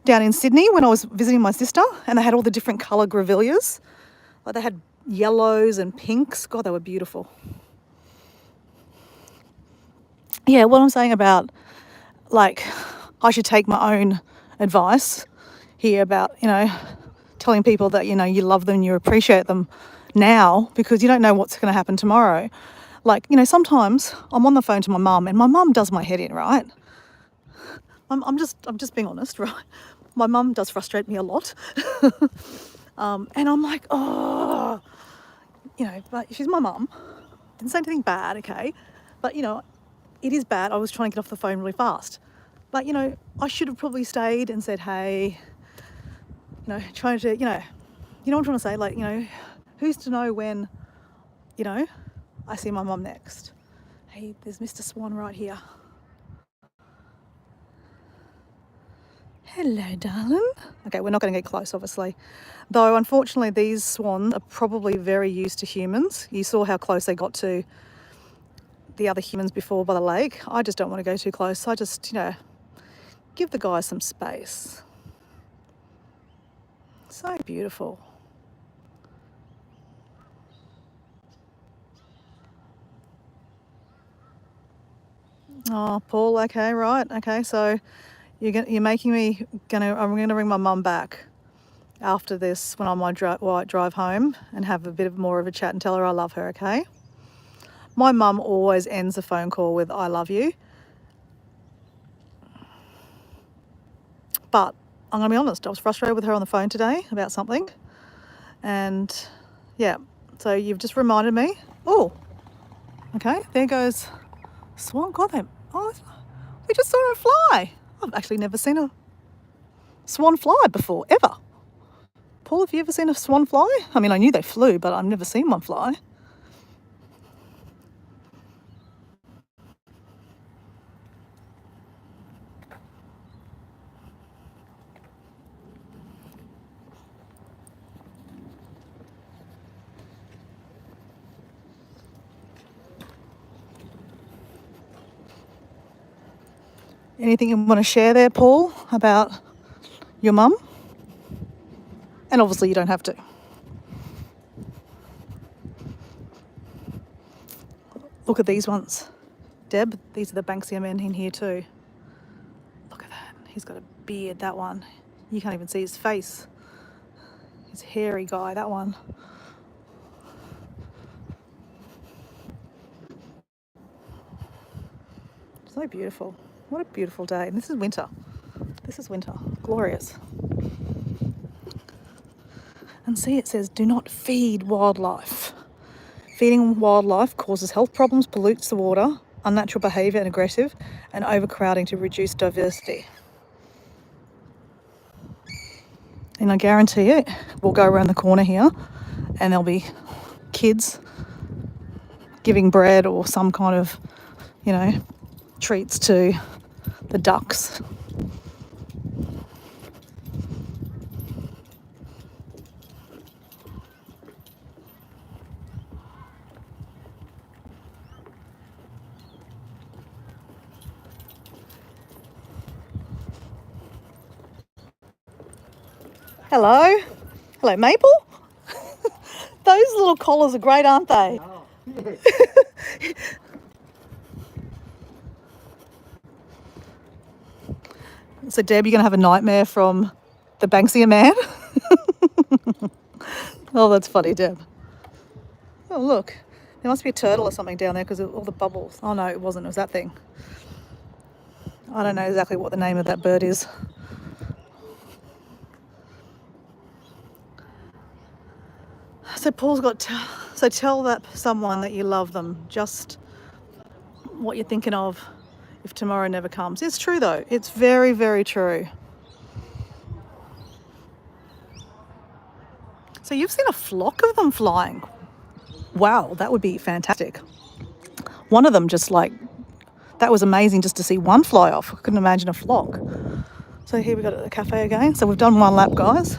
down in Sydney when I was visiting my sister and they had all the different colour grevilleas? Like they had yellows and pinks. God, they were beautiful. Yeah, what I'm saying about, like, I should take my own advice here about, you know, telling people that, you know, you love them and you appreciate them now because you don't know what's going to happen tomorrow. Like, you know, sometimes I'm on the phone to my mum and my mum does my head in, right? I'm just being honest, right? My mum does frustrate me a lot. And I'm like, oh, you know, but she's my mum. Didn't say anything bad, okay? But, you know, it is bad. I was trying to get off the phone really fast. But, you know, I should have probably stayed and said, hey, you know, trying to, you know what I'm trying to say? Like, you know, who's to know when, you know, I see my mum next? Hey, there's Mr. Swan right here. Hello, darling. Okay, we're not going to get close, obviously. Though, unfortunately, these swans are probably very used to humans. You saw how close they got to the other humans before by the lake. I just don't want to go too close. I just, you know, give the guys some space. So beautiful. Oh, Paul, okay, right. Okay, so you're making me I'm gonna bring my mum back after this when I'm on my drive home and have a bit more of a chat and tell her I love her, okay? My mum always ends a phone call with I love you. But I'm gonna be honest, I was frustrated with her on the phone today about something. And yeah, so you've just reminded me. Oh, okay, there goes Swan. God, we just saw her fly. I've actually never seen a swan fly before, ever. Paul, have you ever seen a swan fly? I mean, I knew they flew, but I've never seen one fly. Anything you want to share there, Paul, about your mum? And obviously you don't have to. Look at these ones. Deb, these are the Banksia men in here too. Look at that. He's got a beard, that one. You can't even see his face. He's a hairy guy, that one. So beautiful. What a beautiful day. And this is winter. This is winter. Glorious. And see, it says, do not feed wildlife. Feeding wildlife causes health problems, pollutes the water, unnatural behaviour and aggressive, and overcrowding to reduce diversity. And I guarantee it, we'll go around the corner here and there'll be kids giving bread or some kind of, you know, treats to the ducks. Hello. Hello, Maple. Those little collars are great, aren't they? Oh. So, Deb, you're going to have a nightmare from the Banksia man? Oh, that's funny, Deb. Oh, look. There must be a turtle or something down there because of all the bubbles. Oh, no, it wasn't. It was that thing. I don't know exactly what the name of that bird is. So Paul's got so tell that someone that you love them, just what you're thinking of if tomorrow never comes. It's true though. It's very, very true. So you've seen a flock of them flying. Wow, that would be fantastic. One of them just like, that was amazing just to see one fly off. I couldn't imagine a flock. So here we got the cafe again. So we've done one lap, guys.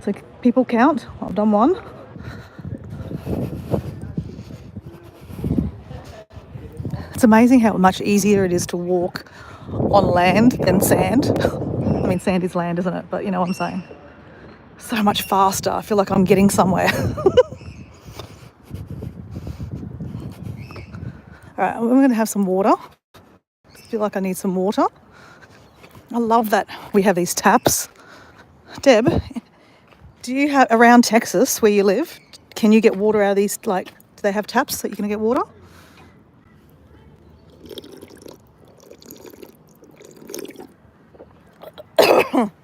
So people count. I've done one. It's amazing how much easier it is to walk on land than sand. I mean, sand is land, isn't it? But you know what I'm saying. So much faster. I feel like I'm getting somewhere. All right, I'm going to have some water. I feel like I need some water. I love that we have these taps. Deb, do you have, around Texas where you live, can you get water out of these, like, do they have taps that you can get water?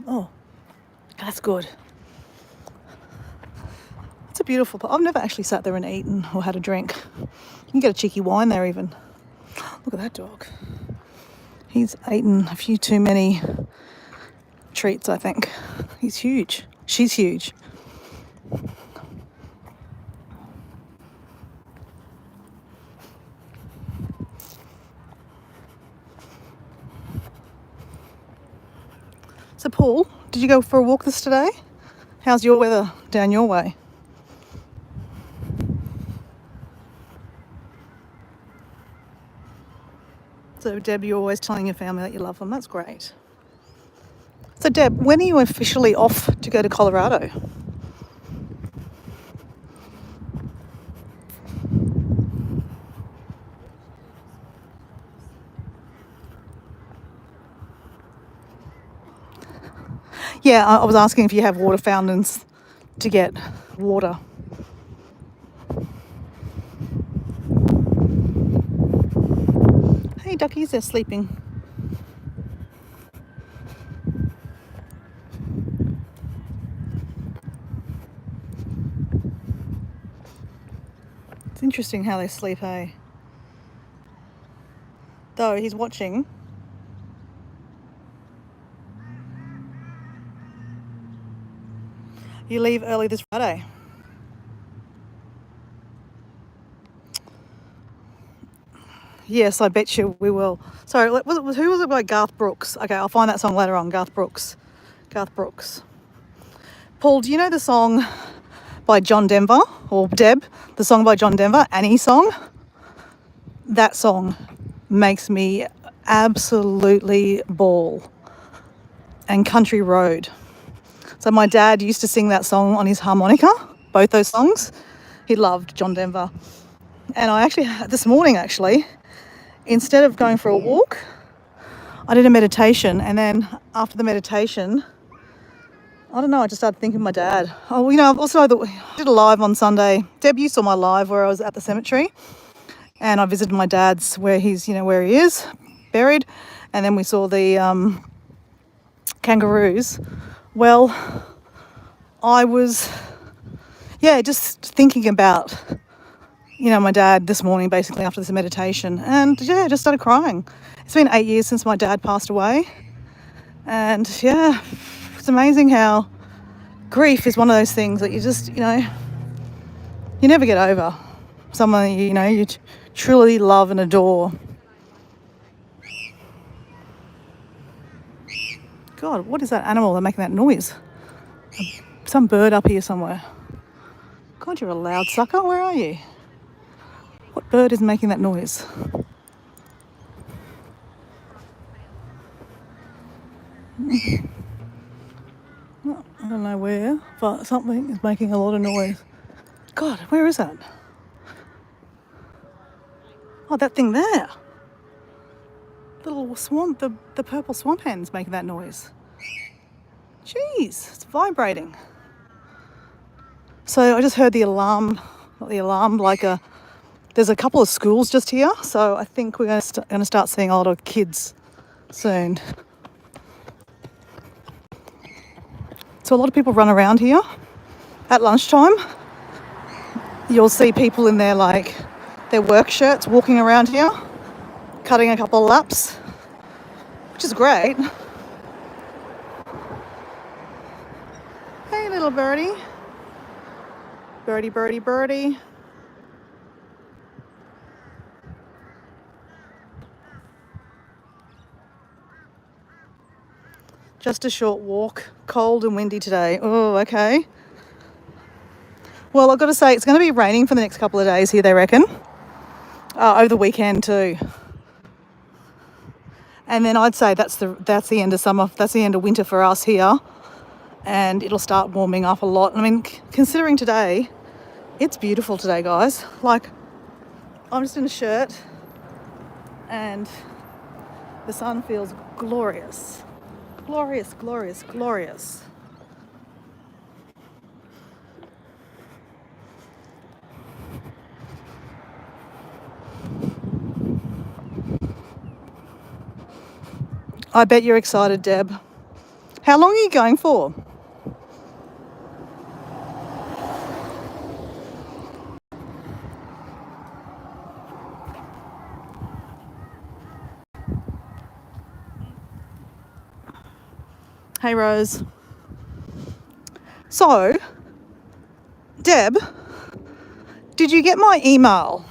Oh, that's good. It's a beautiful place. I've never actually sat there and eaten or had a drink. You can get a cheeky wine there even. Look at that dog. He's eaten a few too many treats, I think. He's huge. She's huge. So Paul, did you go for a walk this today? How's your weather down your way? So Deb, you're always telling your family that you love them. That's great. So Deb, when are you officially off to go to Colorado? Yeah, I was asking if you have water fountains to get water. Hey duckies, they're sleeping. It's interesting how they sleep, hey? Though he's watching. You leave early this Friday. Yes, I bet you we will. Sorry, who was it by Garth Brooks? Okay, I'll find that song later on. Garth Brooks. Garth Brooks. Paul, do you know the song by John Denver, or Deb, the song by John Denver, Annie song? That song makes me absolutely bawl. And Country Road. So my dad used to sing that song on his harmonica, both those songs. He loved John Denver. And I actually, this morning actually, instead of going for a walk, I did a meditation. And then after the meditation, I don't know, I just started thinking of my dad. Oh, you know, also I did a live on Sunday. Deb, you saw my live where I was at the cemetery. And I visited my dad's where he's, you know, where he is, buried. And then we saw the kangaroos. Well, I was, just thinking about, you know, my dad this morning, basically after this meditation. And I just started crying. It's been 8 years since my dad passed away. And it's amazing how grief is one of those things that you just, you know, you never get over. Someone, you know, you truly love and adore. God, what is that animal that's making that noise? Some bird up here somewhere. God, you're a loud sucker. Where are you? What bird is making that noise? I don't know where, but something is making a lot of noise. God, where is that? Oh, that thing there. Little swamp, the purple swamp hen's making that noise. Jeez, it's vibrating. So I just heard the alarm, not the alarm, there's a couple of schools just here, so I think we're going to start seeing a lot of kids soon. So a lot of people run around here at lunchtime. You'll see people in their work shirts walking around here, cutting a couple of laps, which is great. Hey, little birdie. Birdie, birdie, birdie. Just a short walk. Cold and windy today. Oh, okay. Well, I've got to say, it's going to be raining for the next couple of days here, they reckon. Over the weekend too. And then I'd say that's the end of summer. That's the end of winter for us here. And it'll start warming up a lot. I mean, considering today, it's beautiful today, guys. Like, I'm just in a shirt and the sun feels glorious. Glorious, glorious, glorious. I bet you're excited, Deb. How long are you going for? Hey, Rose. So, Deb, did you get my email?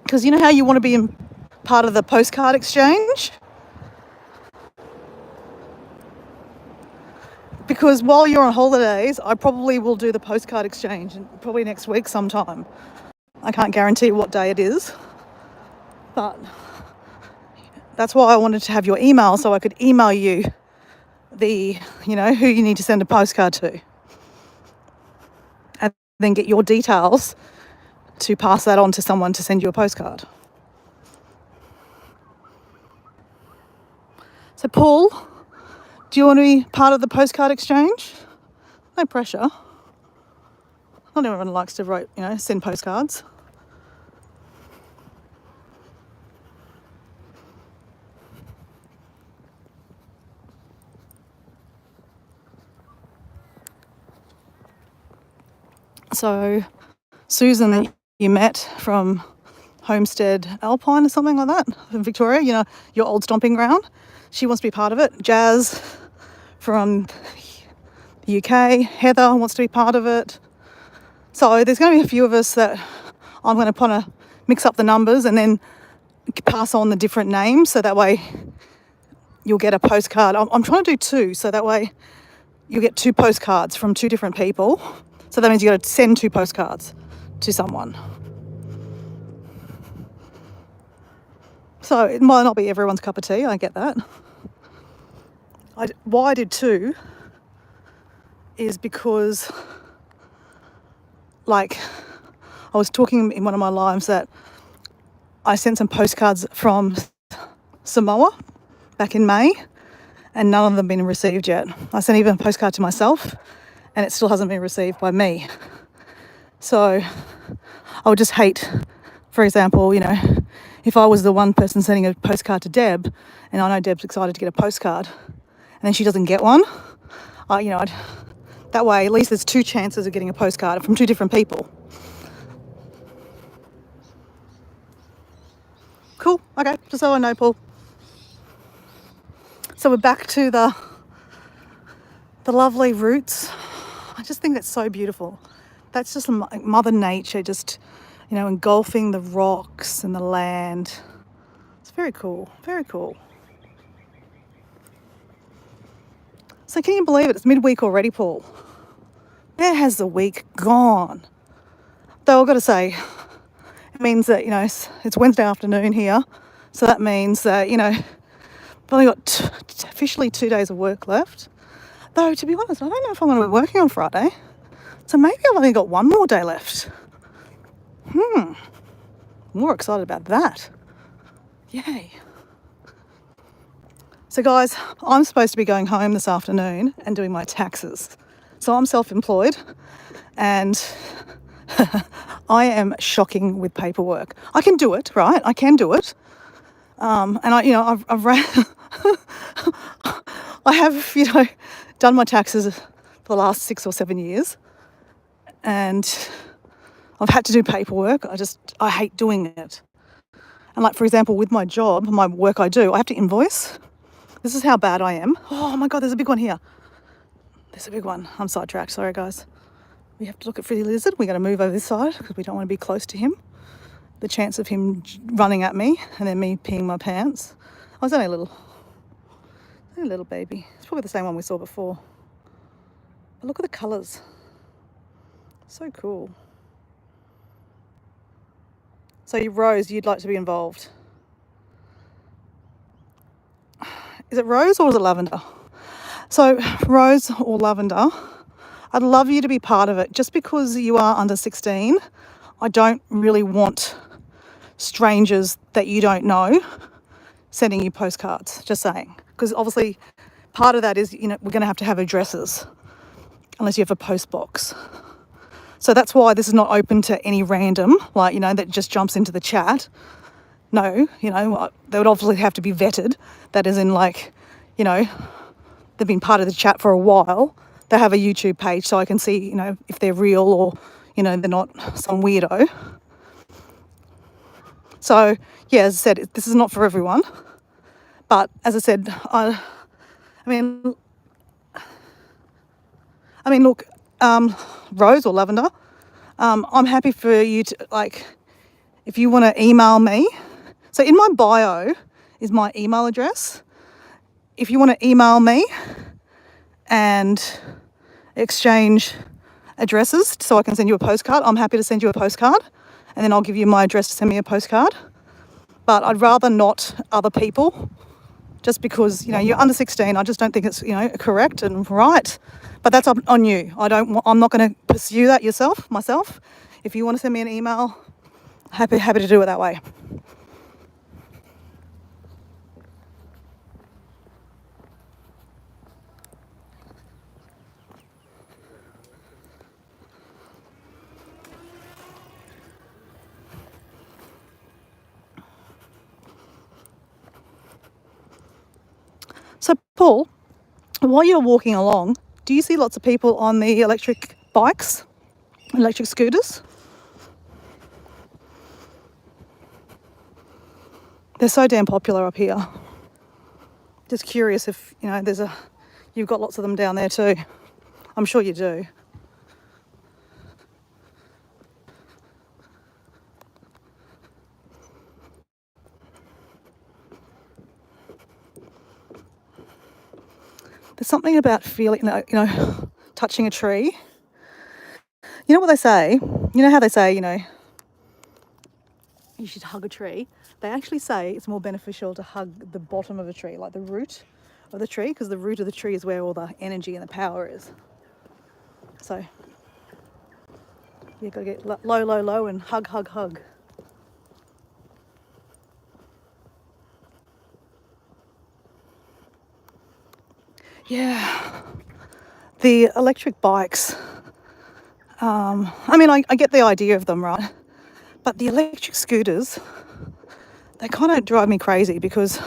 Because you know how you want to be in part of the postcard exchange? Because while you're on holidays, I probably will do the postcard exchange, probably next week sometime. I can't guarantee what day it is, but that's why I wanted to have your email so I could email you who you need to send a postcard to. And then get your details to pass that on to someone to send you a postcard. So, Paul, do you want to be part of the postcard exchange? No pressure. Not everyone likes to send postcards. So, Susan that you met from Homestead Alpine or something like that in Victoria, your old stomping ground. She wants to be part of it. Jazz from the UK, Heather wants to be part of it. So there's going to be a few of us that I'm going to kind of mix up the numbers and then pass on the different names so that way you'll get a postcard. I'm trying to do 2 so that way you'll get 2 postcards from 2 different people. So that means you got to send 2 postcards to someone. So it might not be everyone's cup of tea, I get that. Why I did 2 is because, I was talking in one of my lives that I sent some postcards from Samoa back in May and none of them have been received yet. I sent even a postcard to myself and it still hasn't been received by me. So I would just hate, for example, if I was the one person sending a postcard to Deb and I know Deb's excited to get a postcard and then she doesn't get one, that way at least there's 2 chances of getting a postcard from 2 different people. Cool, okay, just so I know, Paul. So we're back to the lovely roots. I just think that's so beautiful. That's just Mother Nature just, engulfing the rocks and the land. It's very cool, very cool. So can you believe it? It's midweek already, Paul. Where has the week gone? Though I've got to say, it means that, it's Wednesday afternoon here. So that means that, I've only got officially 2 days of work left. Though, to be honest, I don't know if I'm going to be working on Friday. So maybe I've only got 1 more day left. More excited about that. Yay. So guys, I'm supposed to be going home this afternoon and doing my taxes. So I'm self-employed and I am shocking with paperwork. I can do it, right? I can do it. And I've ran I have, done my taxes for the last 6 or 7 years. And I've had to do paperwork. I hate doing it. And for example, with my job, my work I do, I have to invoice. This is how bad I am. Oh my God, there's a big one here. There's a big one. I'm sidetracked, sorry guys. We have to look at Freddy Lizard. We got to move over this side because we don't want to be close to him. The chance of him running at me and then me peeing my pants. I was only Hey, little baby. It's probably the same one we saw before. But look at the colours. So cool. So Rose, you'd like to be involved. Is it Rose or is it Lavender? So Rose or Lavender, I'd love you to be part of it. Just because you are under 16, I don't really want strangers that you don't know sending you postcards, just saying. Because obviously part of that is, we're going to have addresses unless you have a post box. So that's why this is not open to any random, that just jumps into the chat. No, they would obviously have to be vetted. That is in they've been part of the chat for a while. They have a YouTube page so I can see, if they're real or, they're not some weirdo. So, yeah, as I said, this is not for everyone. But as I said, I mean, look, Rose or Lavender, I'm happy for you to, if you want to email me. So in my bio is my email address. If you want to email me and exchange addresses so I can send you a postcard, I'm happy to send you a postcard, and then I'll give you my address to send me a postcard. But I'd rather not other people, just because, you're under 16. I just don't think it's, correct and right. But that's on you. I'm not going to pursue that myself. If you want to send me an email, happy to do it that way. So, Paul, while you're walking along, do you see lots of people on the electric bikes, electric scooters? They're so damn popular up here. Just curious if, you've got lots of them down there too. I'm sure you do. There's something about feeling, touching a tree. You know what they say? You know how they say, you should hug a tree? They actually say it's more beneficial to hug the bottom of a tree, like the root of the tree, because the root of the tree is where all the energy and the power is. So you've got to get low, low, low and hug, hug, hug. Yeah, the electric bikes, I get the idea of them, right? But the electric scooters, they kind of drive me crazy because,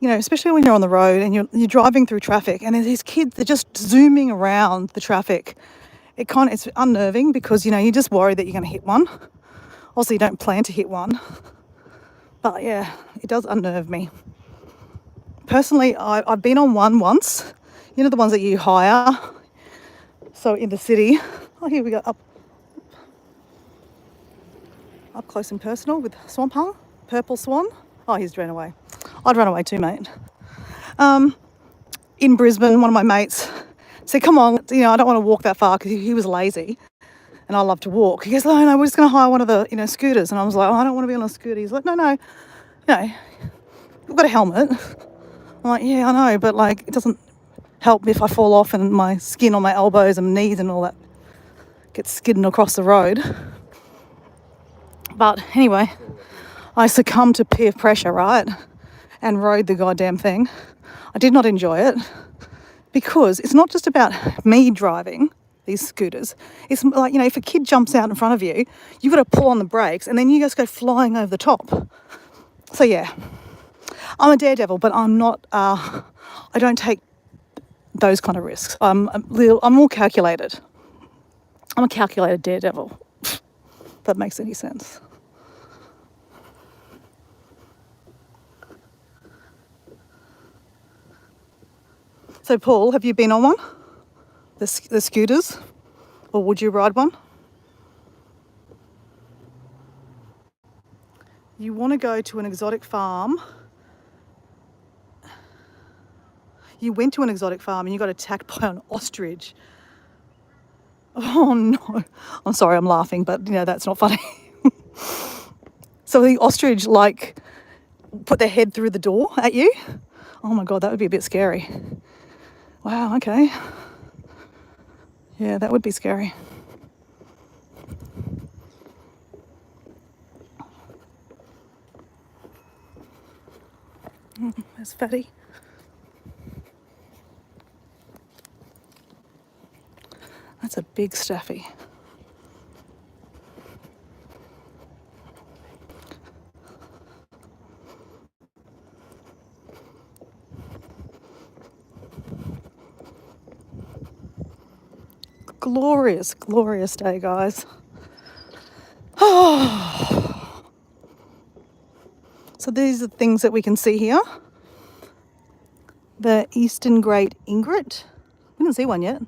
especially when you're on the road and you're driving through traffic and there's these kids, they're just zooming around the traffic. It's unnerving because, you just worry that you're going to hit one. Also, you don't plan to hit one. But yeah, it does unnerve me. Personally, I've been on one once. The ones that you hire. So in the city. Oh, here we go. Up close and personal with Swampung. Purple Swan. Oh, he's run away. I'd run away too, mate. In Brisbane, one of my mates said, come on, I don't want to walk that far, because he was lazy and I love to walk. He goes, no, we're just going to hire one of the, scooters. And I was like, I don't want to be on a scooter. He's like, no, you've got a helmet. I'm like, yeah, I know, but it doesn't help if I fall off and my skin on my elbows and knees and all that gets skidding across the road. But anyway, I succumbed to peer pressure, right? And rode the goddamn thing. I did not enjoy it because it's not just about me driving these scooters. It's like, if a kid jumps out in front of you, you've got to pull on the brakes and then you just go flying over the top. So yeah, I'm a daredevil, but I'm not, I don't take those kind of risks. I'm more calculated. I'm a calculated daredevil, if that makes any sense. So Paul, have you been on one? The scooters? Or would you ride one? You want to go to an exotic farm you went to an exotic farm and you got attacked by an ostrich. Oh no. I'm sorry, I'm laughing, but you know, that's not funny. So the ostrich like put their head through the door at you? Oh my God, that would be a bit scary. Wow, okay. Yeah, that would be scary. There's Fatty. That's a big staffy. Glorious, glorious day, guys. So these are the things that we can see here. The eastern great egret. We didn't see one yet.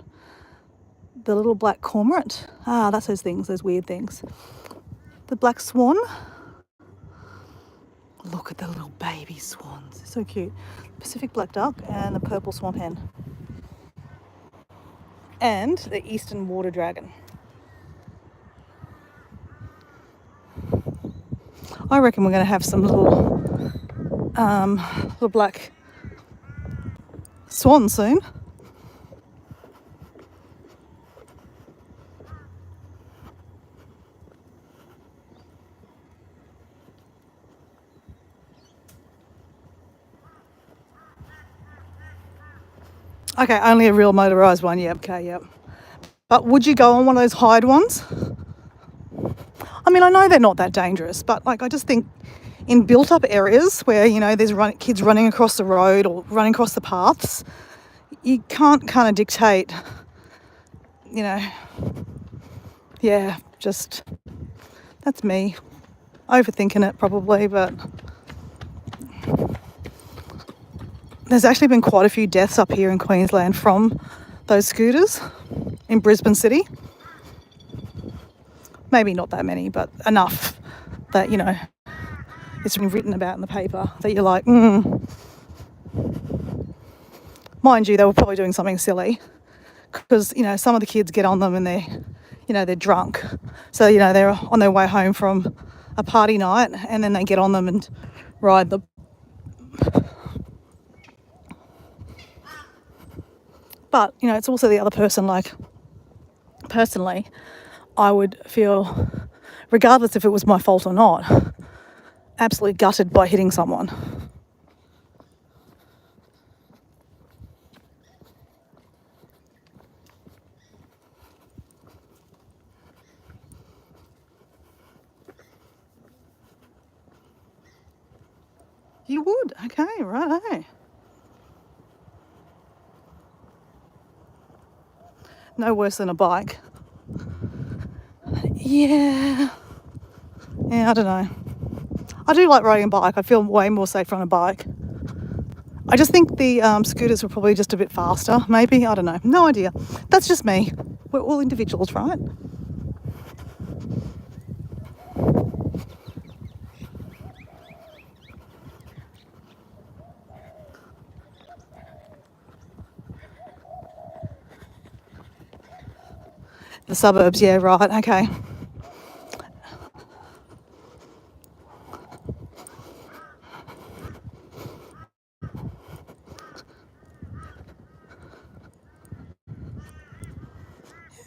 The little black cormorant. Ah, that's those things, those weird things. The black swan. Look at the little baby swans. They're so cute. Pacific black duck and the purple swamp hen. And the eastern water dragon. I reckon we're going to have some little black swan soon. Okay, only a real motorised one. Yep, okay, yep. But would you go on one of those hide ones? I mean, I know they're not that dangerous, but like I just think in built-up areas where, you know, there's kids running across the road or running across the paths, you can't kind of dictate, you know. Yeah, just, that's me. Overthinking it probably, but there's actually been quite a few deaths up here in Queensland from those scooters in Brisbane City. Maybe not that many, but enough that, you know, it's been written about in the paper that you're like, Mind you, they were probably doing something silly because, you know, some of the kids get on them and they're drunk. So, you know, they're on their way home from a party night and then they get on them and ride them. But, you know, it's also the other person, like, personally, I would feel, regardless if it was my fault or not, absolutely gutted by hitting someone. You would? Okay, right. No worse than a bike. Yeah, I don't know. I do like riding a bike. I feel way more safe on a bike. I just think the scooters were probably just a bit faster, maybe. I don't know. No idea. That's just me. We're all individuals, right? The suburbs, yeah, right, okay.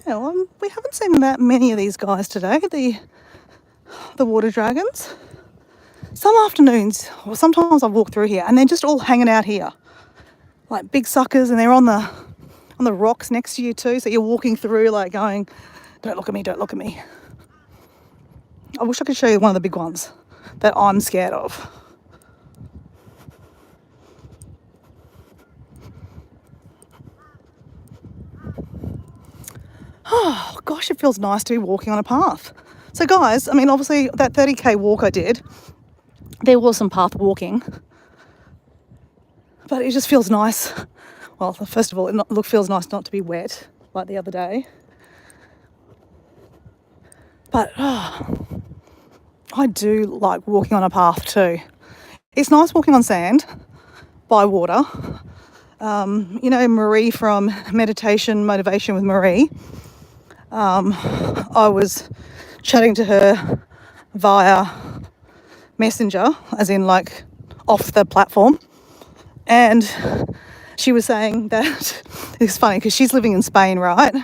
Yeah, well, we haven't seen that many of these guys today, the water dragons. Some afternoons, or sometimes I walk through here and they're just all hanging out here, like big suckers, and they're on the rocks next to you too. So you're walking through like going, don't look at me, don't look at me. I wish I could show you one of the big ones that I'm scared of. Oh gosh, it feels nice to be walking on a path. So guys, I mean, obviously that 30k walk I did, there was some path walking, but it just feels nice. Well, first of all, it feels nice not to be wet like the other day. But I do like walking on a path too. It's nice walking on sand by water, You know Marie from Meditation Motivation with Marie. I was chatting to her via Messenger, as in like off the platform, and she was saying that it's funny because she's living in Spain, right?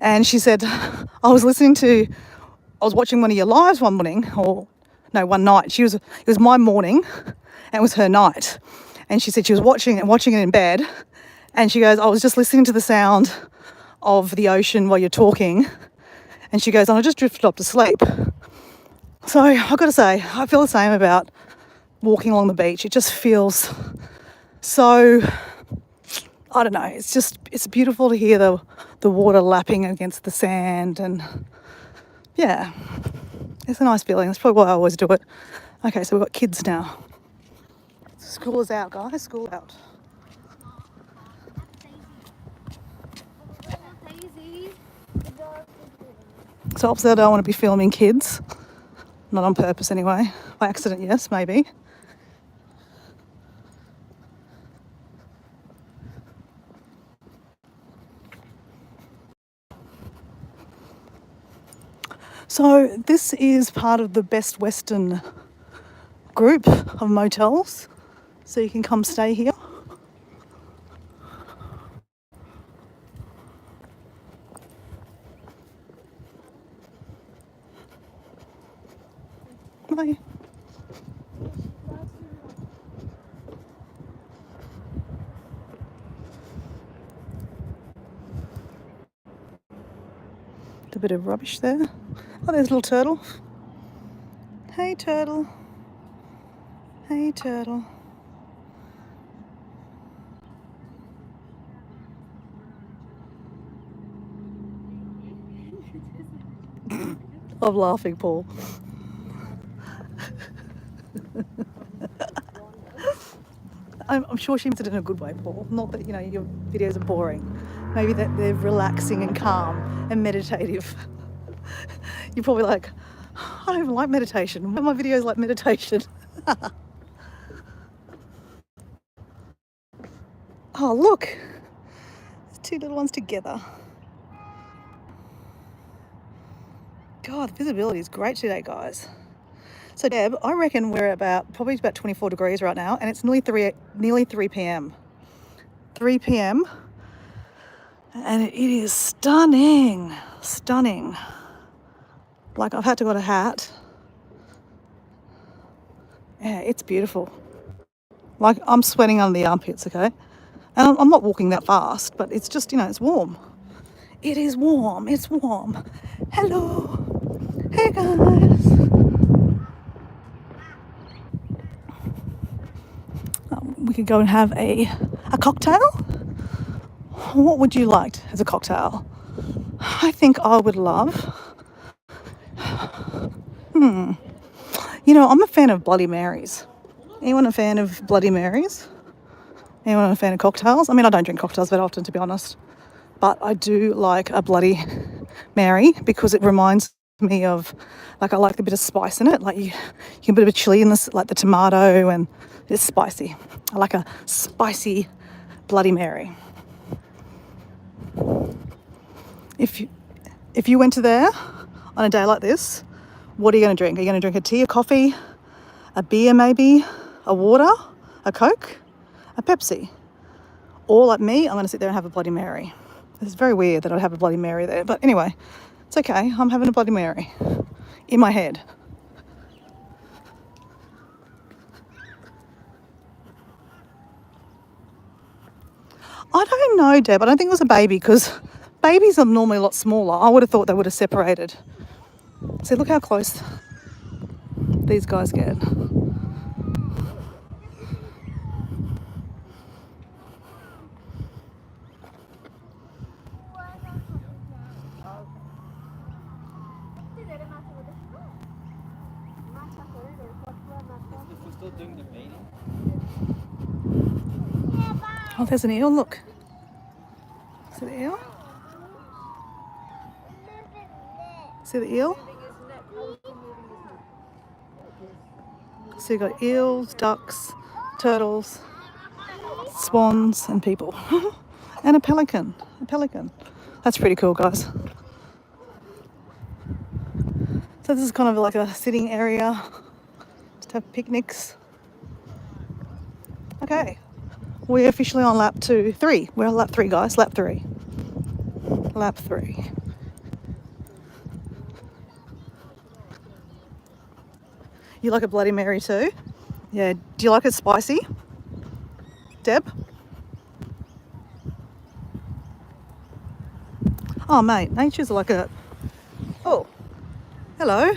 And she said, I was watching one of your lives one morning, or no, one night. It was my morning, and it was her night. And she said she was watching it in bed, and she goes, I was just listening to the sound of the ocean while you're talking, and she goes, and I just drifted off to sleep. So I've got to say, I feel the same about walking along the beach. It just feels so, I don't know, it's beautiful to hear the water lapping against the sand, and yeah, it's a nice feeling. That's probably why I always do it. Okay, so we've got kids now. School is out, guys, school out. Daisy. So obviously I don't want to be filming kids. Not on purpose anyway. By accident, yes, maybe. So this is part of the Best Western group of motels. So you can come stay here. Bye. A bit of rubbish there. Oh, there's a little turtle. Hey, turtle. Hey, turtle. I'm laughing, Paul. I'm sure she means it in a good way, Paul. Not that, your videos are boring. Maybe that they're relaxing and calm and meditative. You're probably like, I don't even like meditation. Why are my videos like meditation? Oh, look. There's two little ones together. God, the visibility is great today, guys. So, Deb, I reckon we're probably about 24 degrees right now, and it's nearly 3 p.m. 3 p.m. And it is stunning. Stunning. Like, I've had to get a hat. Yeah, it's beautiful. Like, I'm sweating under the armpits, okay? And I'm not walking that fast, but it's just, it's warm. It is warm. It's warm. Hello. Hey, guys. We could go and have a cocktail. What would you like as a cocktail? I think I would love... I'm a fan of Bloody Marys. Anyone a fan of Bloody Marys? Anyone a fan of cocktails? I mean, I don't drink cocktails very often, to be honest. But I do like a Bloody Mary because it reminds me of, like, I like a bit of spice in it. Like, you get a bit of chili in this, like the tomato, and it's spicy. I like a spicy Bloody Mary. If you went to there on a day like this, what are you going to drink? Are you going to drink a tea, a coffee, a beer maybe, a water, a Coke, a Pepsi? Or like me, I'm going to sit there and have a Bloody Mary. It's very weird that I'd have a Bloody Mary there. But anyway, it's okay. I'm having a Bloody Mary in my head. I don't know, Deb. I don't think it was a baby because babies are normally a lot smaller. I would have thought they would have separated. See, look how close these guys get. If we're still doing the baiting. Oh, there's an eel, look. See the eel? See the eel? So you've got eels, ducks, turtles. swans and people. And a pelican. A pelican. That's pretty cool, guys. So this is kind of like a sitting area. Just have picnics. Okay. We're officially on lap 3. We're on lap 3, guys. Lap 3. Lap 3. You like a Bloody Mary too? Yeah. Do you like it spicy? Deb? Oh, mate. Nature's like a... Oh. Hello.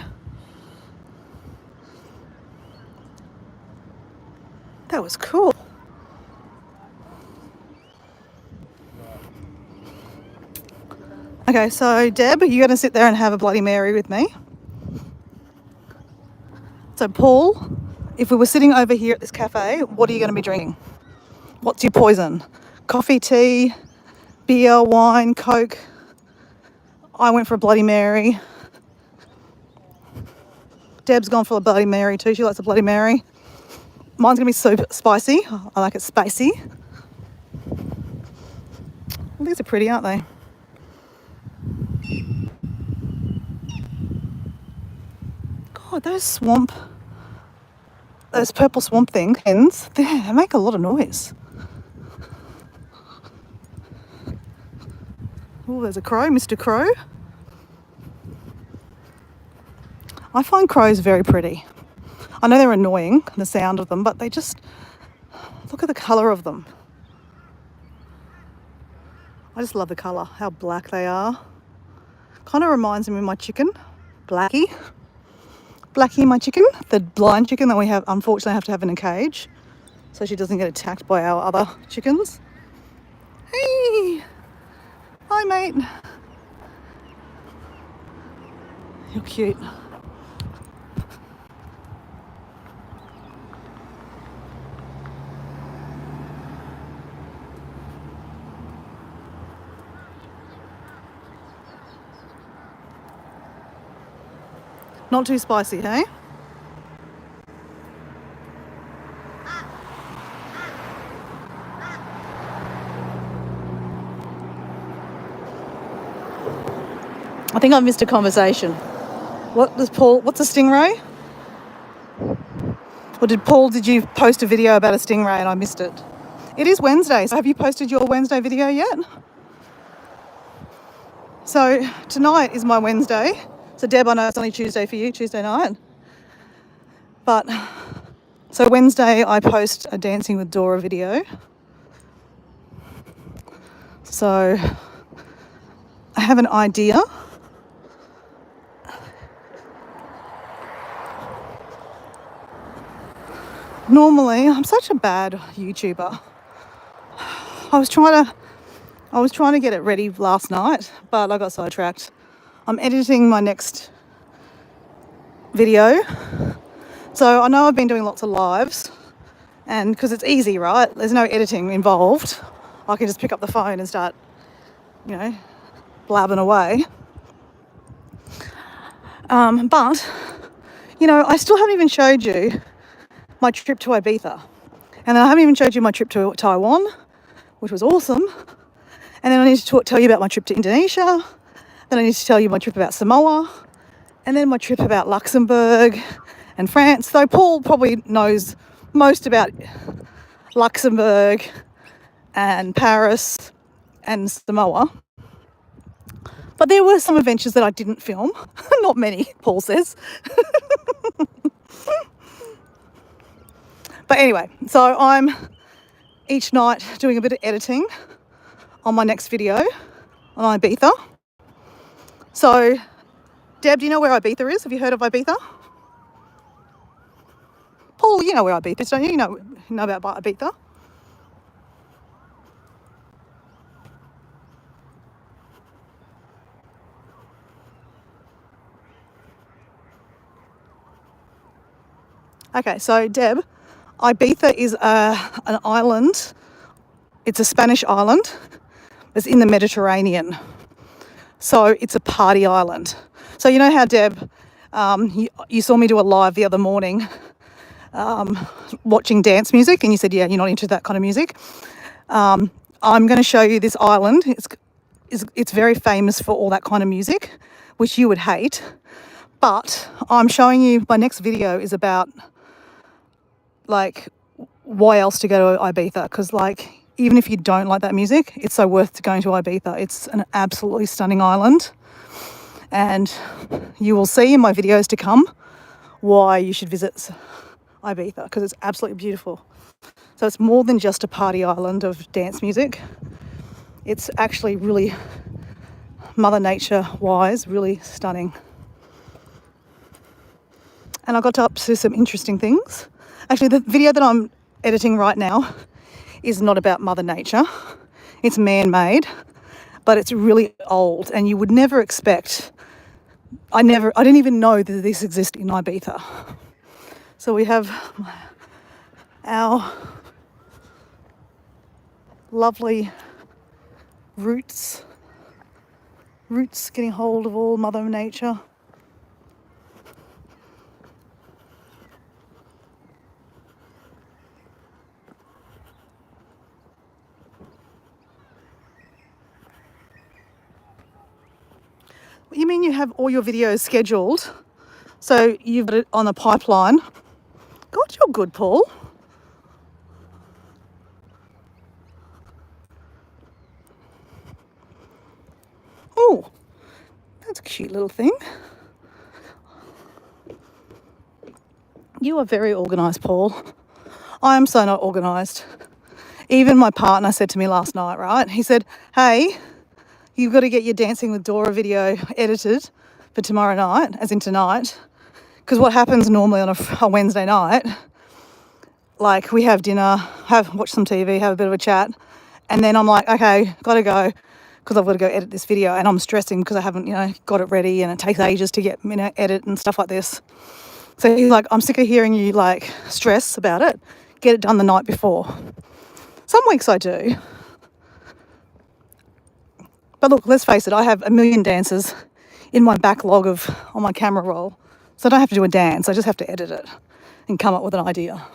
That was cool. Okay, so Deb, you're going to sit there and have a Bloody Mary with me. So Paul, if we were sitting over here at this cafe, what are you going to be drinking? What's your poison? Coffee, tea, beer, wine, Coke? I went for a Bloody Mary. Deb's gone for a Bloody Mary too. She likes a Bloody Mary. Mine's going to be super spicy. I like it spicy. Well, these are pretty, aren't they? God, those purple swamp things, they make a lot of noise. Oh, there's a crow, Mr. Crow. I find crows very pretty. I know they're annoying, the sound of them, but they just, look at the colour of them. I just love the colour, how black they are. Kind of reminds me of my chicken, Blackie. Blackie, my chicken, the blind chicken that we have, unfortunately have to have in a cage so she doesn't get attacked by our other chickens. Hey! Hi, mate. You're cute. Not too spicy, hey? I think I've missed a conversation. What's a stingray? Or did you post a video about a stingray and I missed it? It is Wednesday, so have you posted your Wednesday video yet? So tonight is my Wednesday. So Deb, I know it's only Tuesday for you, Tuesday night. But, so Wednesday I post a Dancing with Dora video. So I have an idea. Normally, I'm such a bad YouTuber. I was trying to get it ready last night, but I got sidetracked. I'm editing my next video. So I know I've been doing lots of lives, and because it's easy, right? There's no editing involved. I can just pick up the phone and start, blabbing away. But, I still haven't even showed you my trip to Ibiza. And then I haven't even showed you my trip to Taiwan, which was awesome. And then I need to tell you about my trip to Indonesia. Then I need to tell you my trip about Samoa. And then my trip about Luxembourg and France. Though Paul probably knows most about Luxembourg and Paris and Samoa. But there were some adventures that I didn't film. Not many, Paul says. But anyway, so I'm each night doing a bit of editing on my next video on Ibiza. So, Deb, do you know where Ibiza is? Have you heard of Ibiza? Paul, you know where Ibiza is, don't you? You know about Ibiza? Okay, so Deb, Ibiza is an island. It's a Spanish island. It's in the Mediterranean. So it's a party island. So you know how, Deb, you saw me do a live the other morning watching dance music, and you said, yeah, you're not into that kind of music. I'm going to show you this island. It's very famous for all that kind of music, which you would hate. But I'm showing you, my next video is about like why else to go to Ibiza, because like even if you don't like that music, it's so worth going to Ibiza. It's an absolutely stunning island, and you will see in my videos to come why you should visit Ibiza, because it's absolutely beautiful. So it's more than just a party island of dance music. It's actually really, Mother Nature wise, really stunning. And I got up to some interesting things. Actually, the video that I'm editing right now is not about Mother Nature. It's man-made, but it's really old, and you would never expect. I didn't even know that this exists in Ibiza. So we have our lovely roots getting hold of all Mother Nature. You mean you have all your videos scheduled, so you've got it on a pipeline? God, you're good, Paul. Oh, that's a cute little thing. You are very organised, Paul. I am so not organised. Even my partner said to me last night, right? He said, hey, you've got to get your Dancing with Dora video edited for tomorrow night, as in tonight. Because what happens normally on a Wednesday night, like we have dinner, watch some TV, have a bit of a chat, and then I'm like, okay, got to go, because I've got to go edit this video, and I'm stressing because I haven't, got it ready, and it takes ages to get, edit and stuff like this. So he's like, I'm sick of hearing you like stress about it. Get it done the night before. Some weeks I do. But look, let's face it, I have a million dances in my backlog on my camera roll. So I don't have to do a dance, I just have to edit it and come up with an idea.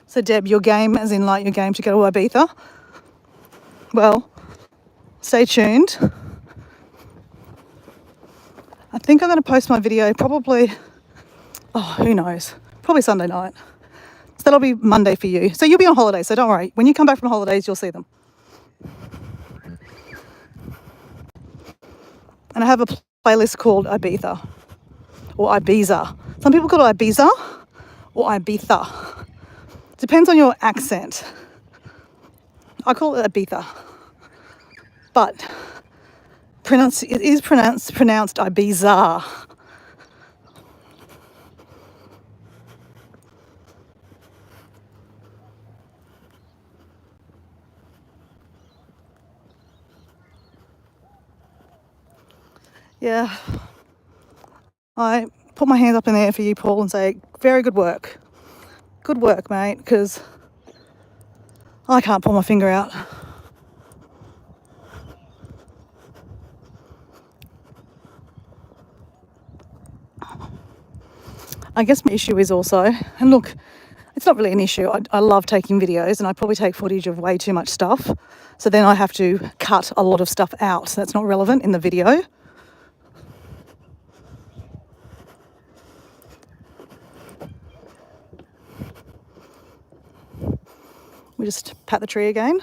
So Deb, your game, as in like your game to go to Ibiza? Well, stay tuned. I think I'm going to post my video probably, who knows, probably Sunday night. So that'll be Monday for you. So you'll be on holiday, so don't worry. When you come back from holidays, you'll see them. And I have a playlist called Ibiza, or Ibiza. Some people call it Ibiza or Ibiza. Depends on your accent. I call it Ibiza, but it is pronounced Ibiza. Yeah, I put my hands up in the air for you, Paul, and say, very good work. Good work, mate, because I can't pull my finger out. I guess my issue is also, and look, it's not really an issue. I love taking videos, and I probably take footage of way too much stuff. So then I have to cut a lot of stuff out. So that's not relevant in the video. We just pat the tree again.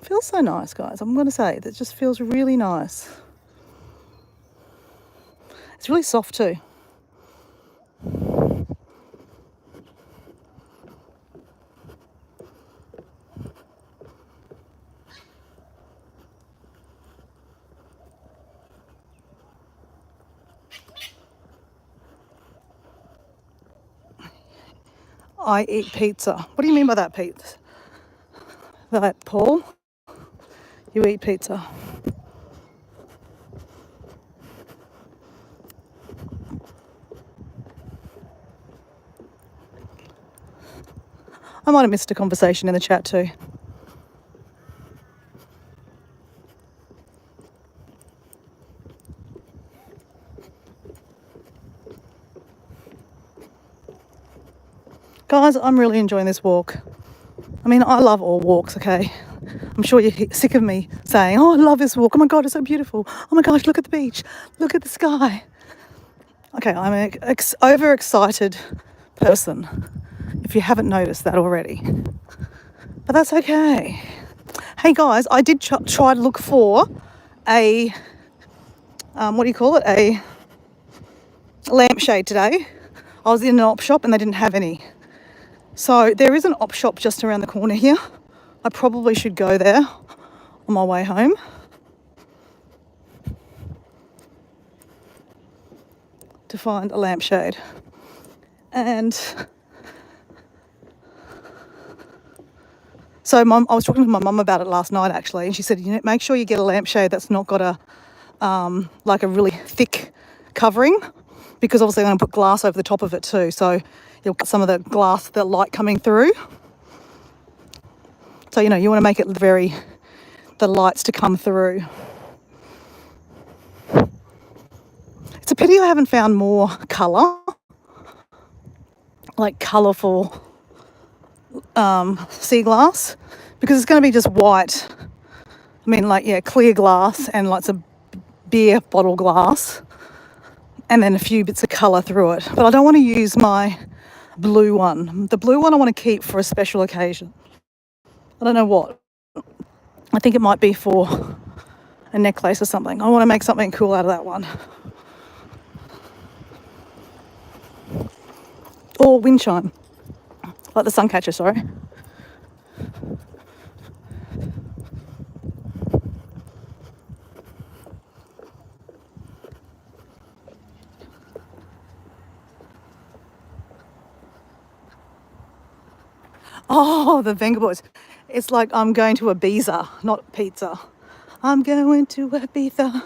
Feels so nice, guys. I'm going to say, that just feels really nice. It's really soft too. I eat pizza. What do you mean by that, Pete? Right, Paul, you eat pizza. I might have missed a conversation in the chat too. Guys, I'm really enjoying this walk. I mean, I love all walks, okay? I'm sure you're sick of me saying, oh, I love this walk. Oh my God, it's so beautiful. Oh my gosh, look at the beach. Look at the sky. Okay, I'm an overexcited person, if you haven't noticed that already. But that's okay. Hey guys, I did try to look for a, what do you call it? A lampshade today. I was in an op shop and they didn't have any. So there is an op shop just around the corner here. I probably should go there on my way home. To find a lampshade. And so I was talking to my mum about it last night actually, and she said, you know, make sure you get a lampshade that's not got a like a really thick covering, because obviously I'm going to put glass over the top of it too, so you'll get some of the glass, the light coming through. So, you know, you want to make it the lights to come through. It's a pity I haven't found more colour, like colourful sea glass, because it's going to be just white. I mean, like, yeah, clear glass and lots of beer bottle glass and then a few bits of colour through it. But I don't want to use my blue one. The blue one I want to keep for a special occasion. I don't know what. I think it might be for a necklace or something. I want to make something cool out of that one. Or wind chime. Like the sun catcher, sorry. Oh, the Venga Boys. It's like I'm going to Ibiza, not pizza. I'm going to Ibiza.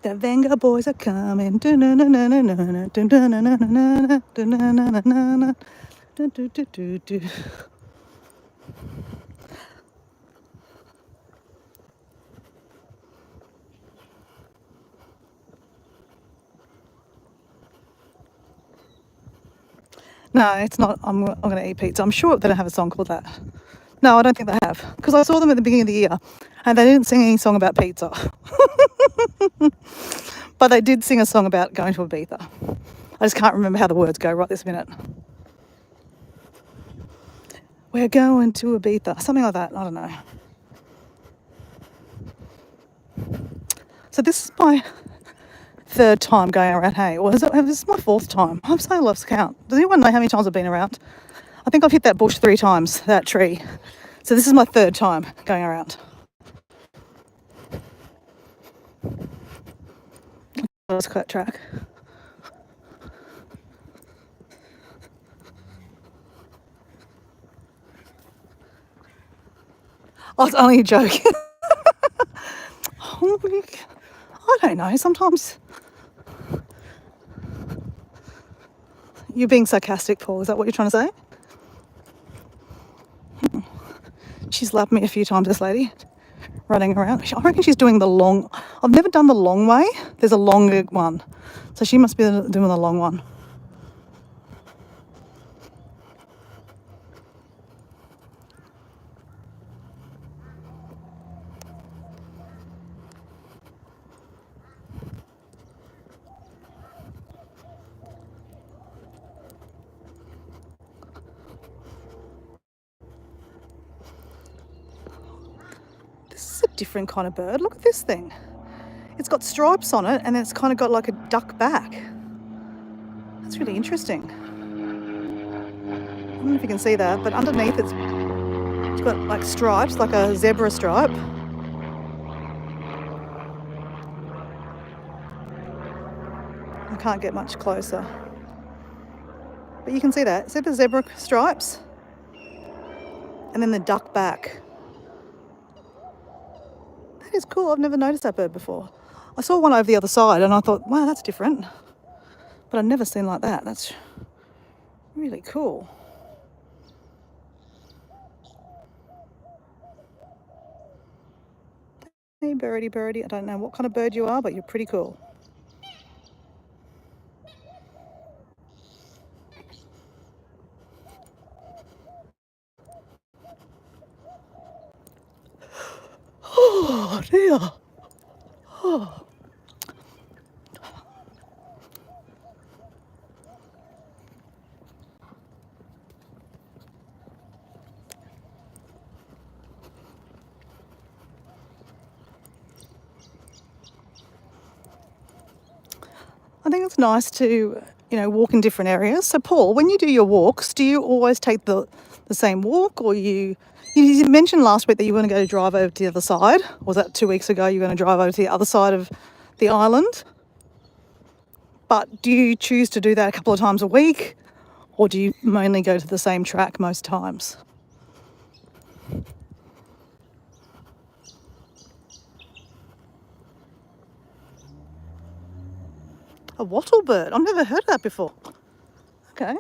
The Venga Boys are coming. No, it's not. I'm going to eat pizza. I'm sure they don't have a song called that. No, I don't think they have. Because I saw them at the beginning of the year and they didn't sing any song about pizza. But they did sing a song about going to Ibiza. I just can't remember how the words go right this minute. We're going to Ibiza. Something like that. I don't know. So this is my third time going around. Hey, or this is my fourth time. I'm so lost count. Does anyone know how many times I've been around? I think I've hit that bush 3 times, that tree. So this is my third time going around. Let's cut track. Oh, it's only a joke. I don't know. Sometimes you're being sarcastic, Paul. Is that what you're trying to say? She's lapped me a few times, this lady, running around. I reckon she's doing the long... I've never done the long way. There's a longer one. So she must be doing the long one. This is a different kind of bird. Look at this thing. It's got stripes on it and then it's kind of got like a duck back. That's really interesting. I don't know if you can see that, but underneath it's got like stripes, like a zebra stripe. I can't get much closer. But you can see that. See the zebra stripes? and then they duck back. That is cool. I've never noticed that bird before. I saw one over the other side and I thought, wow, that's different. But I've never seen like that. That's really cool. Hey, birdie, birdie. I don't know what kind of bird you are, but you're pretty cool. Oh, dear. Oh. I think it's nice to, walk in different areas. So, Paul, when you do your walks, do you always take the same walk, or you mentioned last week that you were going to go to drive over to the other side? Or was that 2 weeks ago you're going to drive over to the other side of the island? But do you choose to do that a couple of times a week, or do you mainly go to the same track most times? A wattle bird. I've never heard of that before. Okay.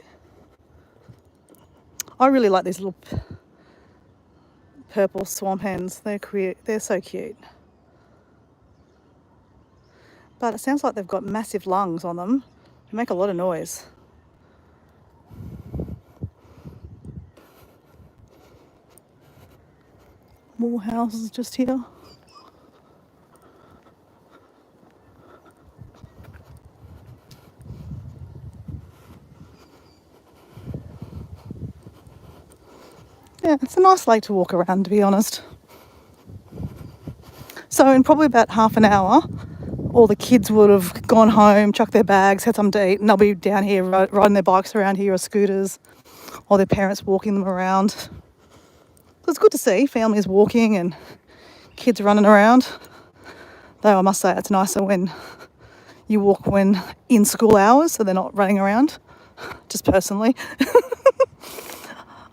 I really like these little purple swamp hens. They're so cute. But it sounds like they've got massive lungs on them. They make a lot of noise. More houses just here. Yeah, it's a nice lake to walk around, to be honest. So in probably about half an hour, all the kids would have gone home, chucked their bags, had something to eat, and they'll be down here riding their bikes around here or scooters, or their parents walking them around. So it's good to see families walking and kids running around. Though I must say it's nicer when you walk when in school hours, so they're not running around, just personally.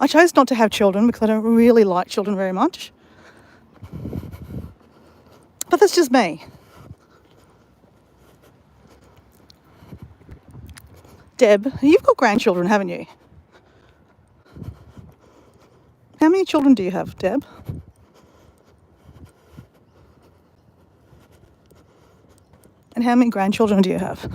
I chose not to have children because I don't really like children very much. But that's just me. Deb, you've got grandchildren, haven't you? How many children do you have, Deb? And how many grandchildren do you have?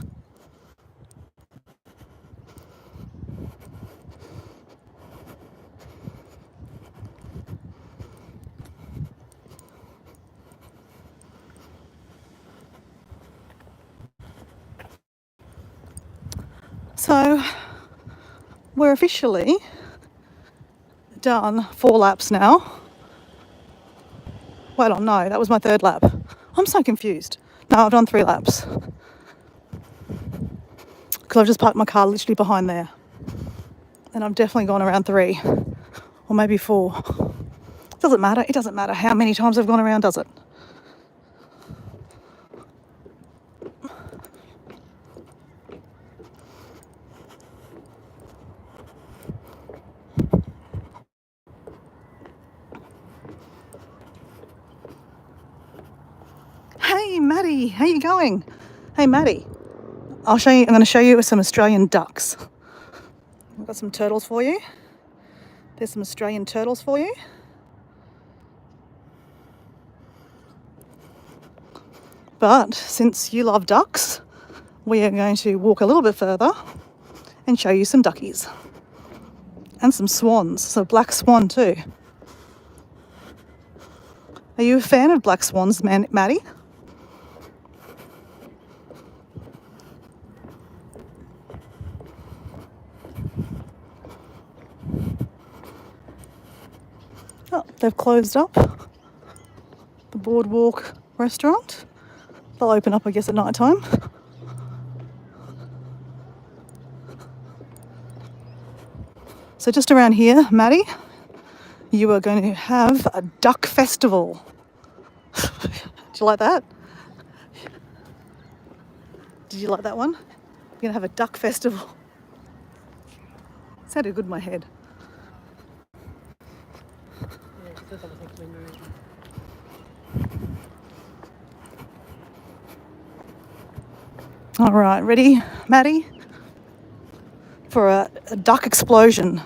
So we're officially done 4 laps now. Wait on, no, that was my 3rd lap. I'm so confused. No, I've done 3 laps. Because I've just parked my car literally behind there. And I've definitely gone around 3. Or maybe 4. Doesn't matter. It doesn't matter how many times I've gone around, does it? Hey, Maddie, how you going? Hey, Maddie, I'm going to show you some Australian ducks. I've got some turtles for you. There's some Australian turtles for you. But since you love ducks, we are going to walk a little bit further and show you some duckies. And some swans, so black swan too. Are you a fan of black swans, Maddie? Oh, they've closed up the Boardwalk restaurant. They'll open up, I guess, at night time. So just around here, Maddie, you are going to have a duck festival. Did you like that? Did you like that one? You're going to have a duck festival. Sounded good in my head. All right, ready, Maddie? For a duck explosion.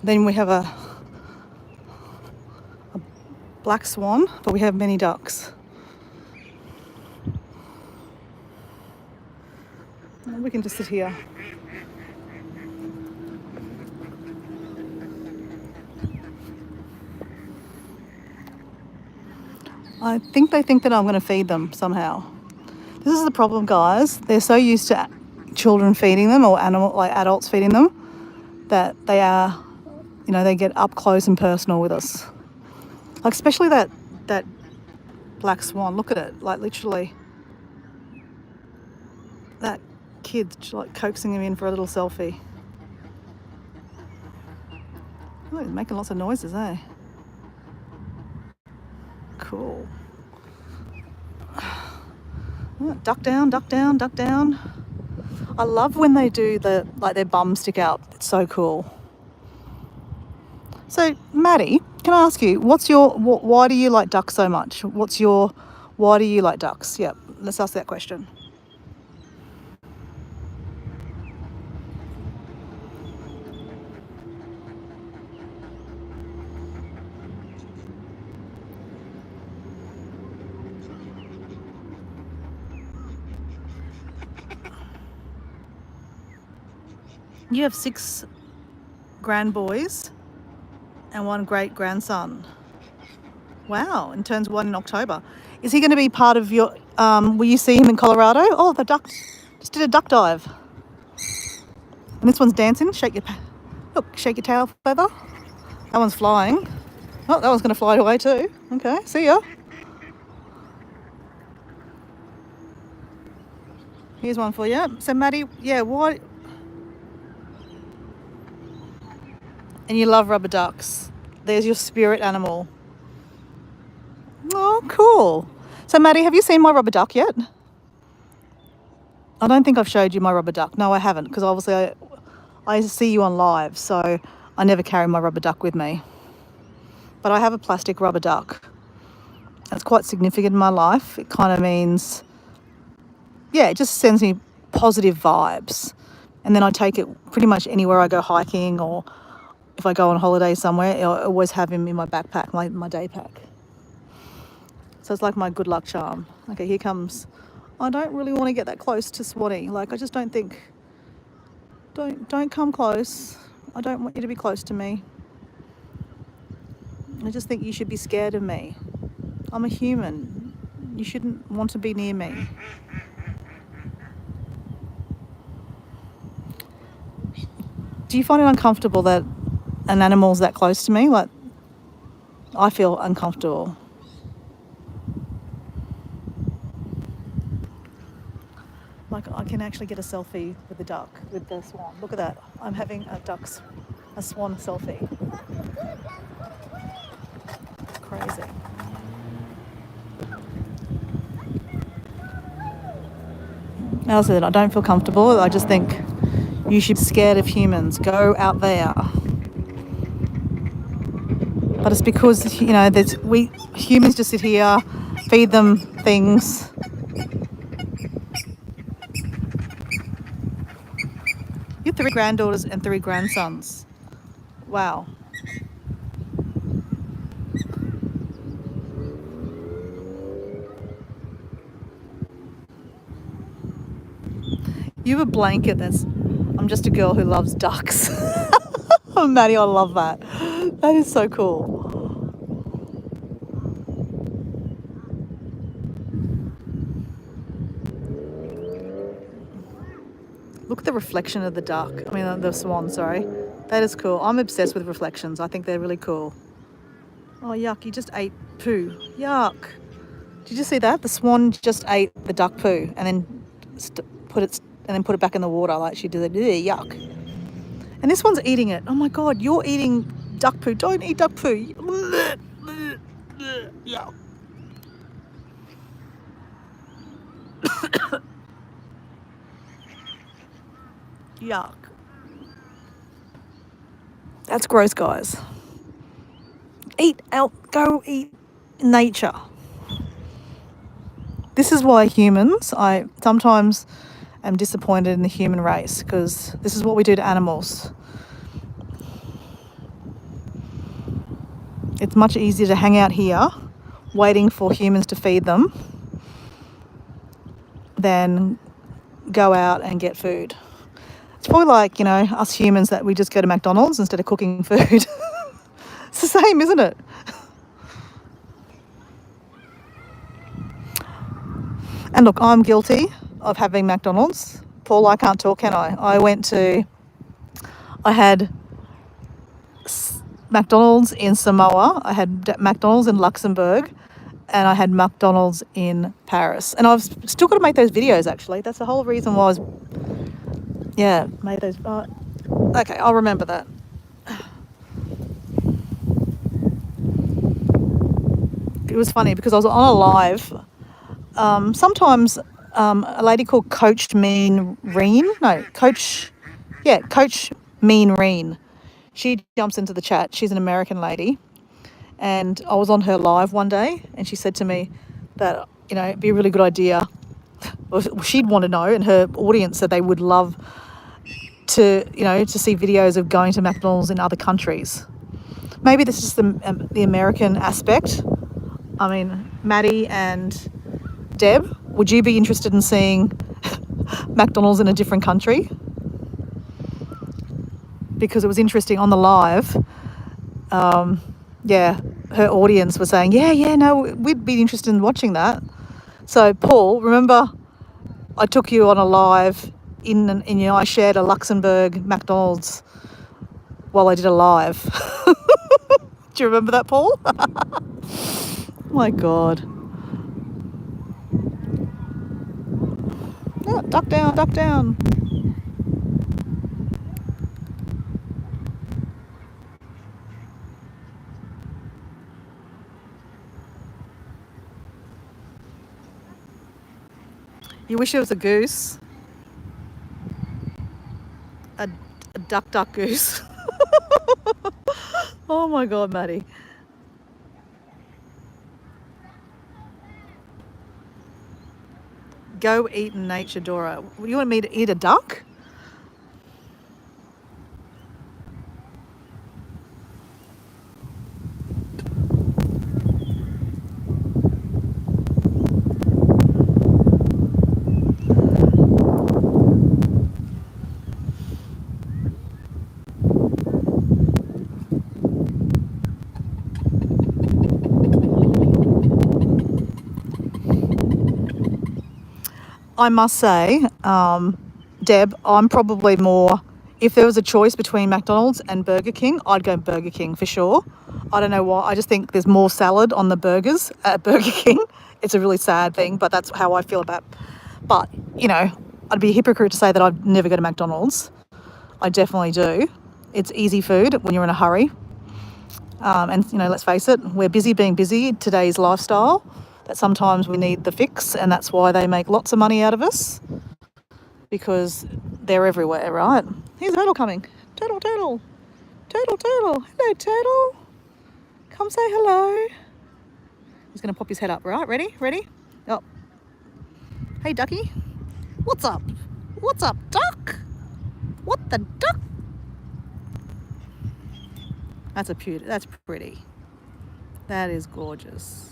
Then we have a black swan, but we have many ducks. And we can just sit here. I think they think that I'm going to feed them somehow. This is the problem, guys. They're so used to children feeding them or adults feeding them that they are, they get up close and personal with us. Like especially that black swan. Look at it, like literally. That kid's like coaxing him in for a little selfie. Oh, he's making lots of noises, eh? Cool. Oh, duck down, duck down, duck down. I love when they do their bum stick out. It's so cool. So, Maddie, can I ask you, why do you like ducks so much? Why do you like ducks? Yep, let's ask that question. You have 6 grandboys and 1 great-grandson. Wow, and turns 1 in October. Is he going to be part of your... will you see him in Colorado? Oh, the duck just did a duck dive. And this one's dancing. Shake your tail feather. That one's flying. Oh, that one's going to fly away too. Okay, see ya. Here's one for you. So, Maddie, yeah, why... And you love rubber ducks. There's your spirit animal. Oh, cool. So, Maddie, have you seen my rubber duck yet? I don't think I've showed you my rubber duck. No, I haven't, because obviously I see you on live, so I never carry my rubber duck with me. But I have a plastic rubber duck. It's quite significant in my life. It kind of means, yeah, it just sends me positive vibes. And then I take it pretty much anywhere I go hiking or if I go on holiday somewhere, I always have him in my backpack, my day pack. So it's like my good luck charm. Okay, here comes... I don't really want to get that close to Swanee. Like, I just don't think... Don't come close. I don't want you to be close to me. I just think you should be scared of me. I'm a human. You shouldn't want to be near me. Do you find it uncomfortable that an animal's that close to me? Like, I feel uncomfortable. Like, I can actually get a selfie with the duck, with the swan. Look at that. I'm having a swan selfie. It's crazy. As I said, I don't feel comfortable. I just think you should be scared of humans. Go out there. But it's because, we humans just sit here, feed them things. You have 3 granddaughters and 3 grandsons. Wow. You have a blanket I'm just a girl who loves ducks. Oh, Maddie, I love that. That is so cool. Look at the reflection of the duck. The swan, sorry. That is cool. I'm obsessed with reflections. I think they're really cool. Oh, yuck. You just ate poo. Yuck. Did you see that? The swan just ate the duck poo and then put it back in the water like she did. Yuck. And this one's eating it. Oh my God, you're eating duck poo. Don't eat duck poo. Yuck. Yuck. That's gross, guys. Eat out, go eat in nature. This is why I sometimes am disappointed in the human race, because this is what we do to animals. It's much easier to hang out here waiting for humans to feed them than go out and get food. It's probably like, us humans, that we just go to McDonald's instead of cooking food. It's the same, isn't it? And look, I'm guilty of having McDonald's. Paul, I can't talk, can I? I had McDonald's in Samoa, I had McDonald's in Luxembourg, and I had McDonald's in Paris. And I've still got to make those videos, actually. That's the whole reason why made those. Okay, I'll remember that. It was funny because I was on a live. Sometimes a lady called Coach Mean Reen. She jumps into the chat. She's an American lady. And I was on her live one day, and she said to me that, it'd be a really good idea. Well, she'd want to know, and her audience said they would love to see videos of going to McDonald's in other countries. Maybe this is the American aspect. I mean, Maddie and Deb, would you be interested in seeing McDonald's in a different country? Because it was interesting on the live. Her audience was saying, we'd be interested in watching that. So, Paul, remember I took you on a live I shared a Luxembourg McDonald's while I did a live. Do you remember that, Paul? My God. Oh, duck down, duck down. You wish it was a goose. A duck, duck goose. Oh my God, Maddie. Go eat in nature, Dora. You want me to eat a duck? I must say, Deb, I'm probably more, if there was a choice between McDonald's and Burger King, I'd go Burger King for sure. I don't know why. I just think there's more salad on the burgers at Burger King. It's a really sad thing, but that's how I feel about it. But, I'd be a hypocrite to say that I'd never go to McDonald's. I definitely do. It's easy food when you're in a hurry. And, let's face it, we're busy being busy, today's lifestyle, that sometimes we need the fix, and that's why they make lots of money out of us, because they're everywhere, right? Here's a turtle coming. Turtle, turtle. Turtle, turtle. Hello, turtle. Come say hello. He's going to pop his head up, right? Ready? Ready? Oh. Hey, ducky. What's up? What's up, duck? What the duck? That's pretty. That is gorgeous.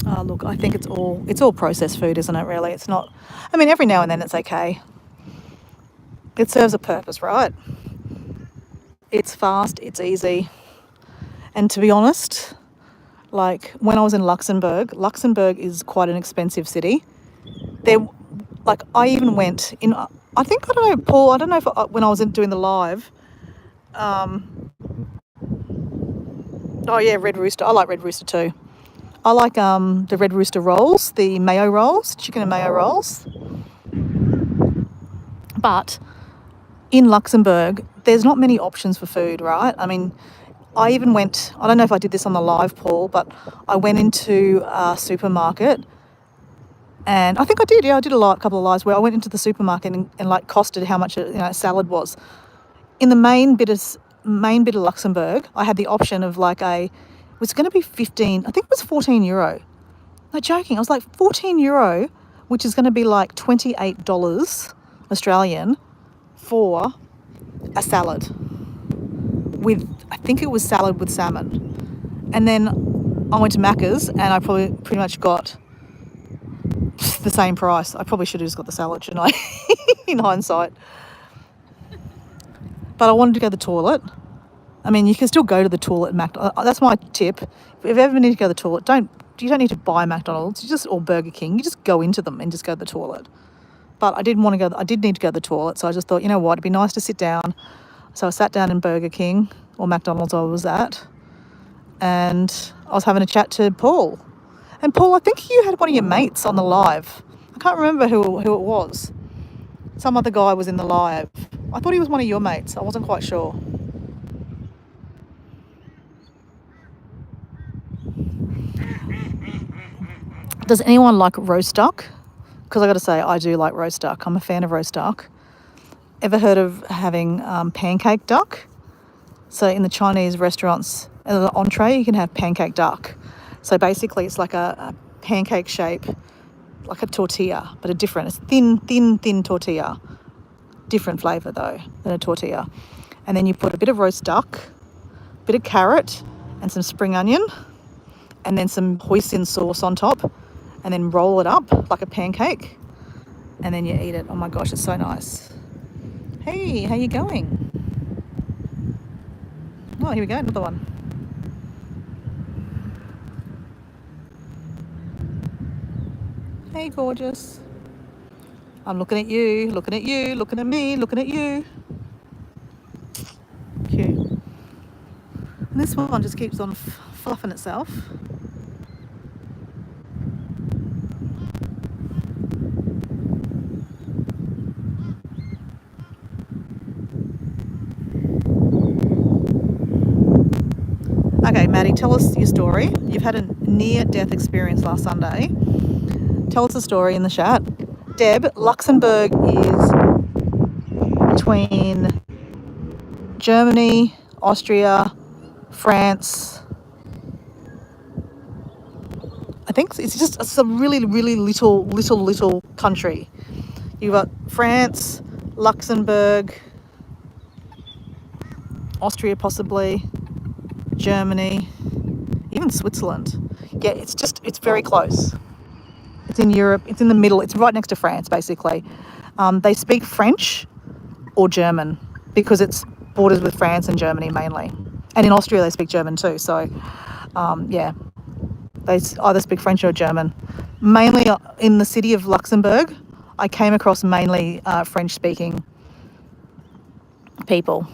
Oh, look, I think it's all processed food, isn't it, really? It's not, I mean, every now and then it's okay. It serves a purpose, right? It's fast, it's easy. And to be honest, like when I was in Luxembourg is quite an expensive city. I even went in, I don't know, Paul, I don't know if when I was doing the live, Red Rooster. I like Red Rooster too. I like the Red Rooster rolls, the mayo rolls, chicken and mayo rolls. But in Luxembourg, there's not many options for food, right? I mean, I even went, I don't know if I did this on the live, Paul, but I went into a supermarket and I think I did, yeah, I did a couple of lives where I went into the supermarket and like costed how much a salad was. In the main bit of Luxembourg, I had the option of like it was going to be 15, I think it was 14 euro. No joking, I was like 14 euro, which is going to be like $28 Australian for a salad with, I think it was salad with salmon. And then I went to Macca's and I probably pretty much got the same price. I probably should have just got the salad, shouldn't I? In hindsight. But I wanted to go to the toilet. I mean, you can still go to the toilet at McDonald's. That's my tip. If you ever need to go to the toilet, you don't need to buy McDonald's, or Burger King. You just go into them and just go to the toilet. But I did need to go to the toilet, so I just thought, you know what, it'd be nice to sit down. So I sat down in Burger King or McDonald's I was at, and I was having a chat to Paul. And Paul, I think you had one of your mates on the live. I can't remember who it was. Some other guy was in the live. I thought he was one of your mates. I wasn't quite sure. Does anyone like roast duck? Because I got to say, I do like roast duck. I'm a fan of roast duck. Ever heard of having pancake duck? So in the Chinese restaurants, as an entree, you can have pancake duck. So basically, it's like a pancake shape, like a tortilla, but it's thin tortilla. Different flavour though than a tortilla. And then you put a bit of roast duck, a bit of carrot, and some spring onion, and then some hoisin sauce on top, and then roll it up like a pancake, and then you eat it. Oh my gosh, it's so nice. Hey, how you going? Oh, here we go, another one. Hey, gorgeous. I'm looking at you, looking at you, looking at me, looking at you. Cute. And this one just keeps on fluffing itself. Okay, Maddie, tell us your story. You've had a near-death experience last Sunday. Tell us a story in the chat. Deb, Luxembourg is between Germany, Austria, France. I think it's a really, really little country. You've got France, Luxembourg, Austria possibly, Germany, even Switzerland. Yeah, it's very close. It's in Europe, it's in the middle, it's right next to France basically. They speak French or German because it's borders with France and Germany mainly. And in Austria they speak German too, so yeah. They either speak French or German. Mainly in the city of Luxembourg, I came across mainly French-speaking people.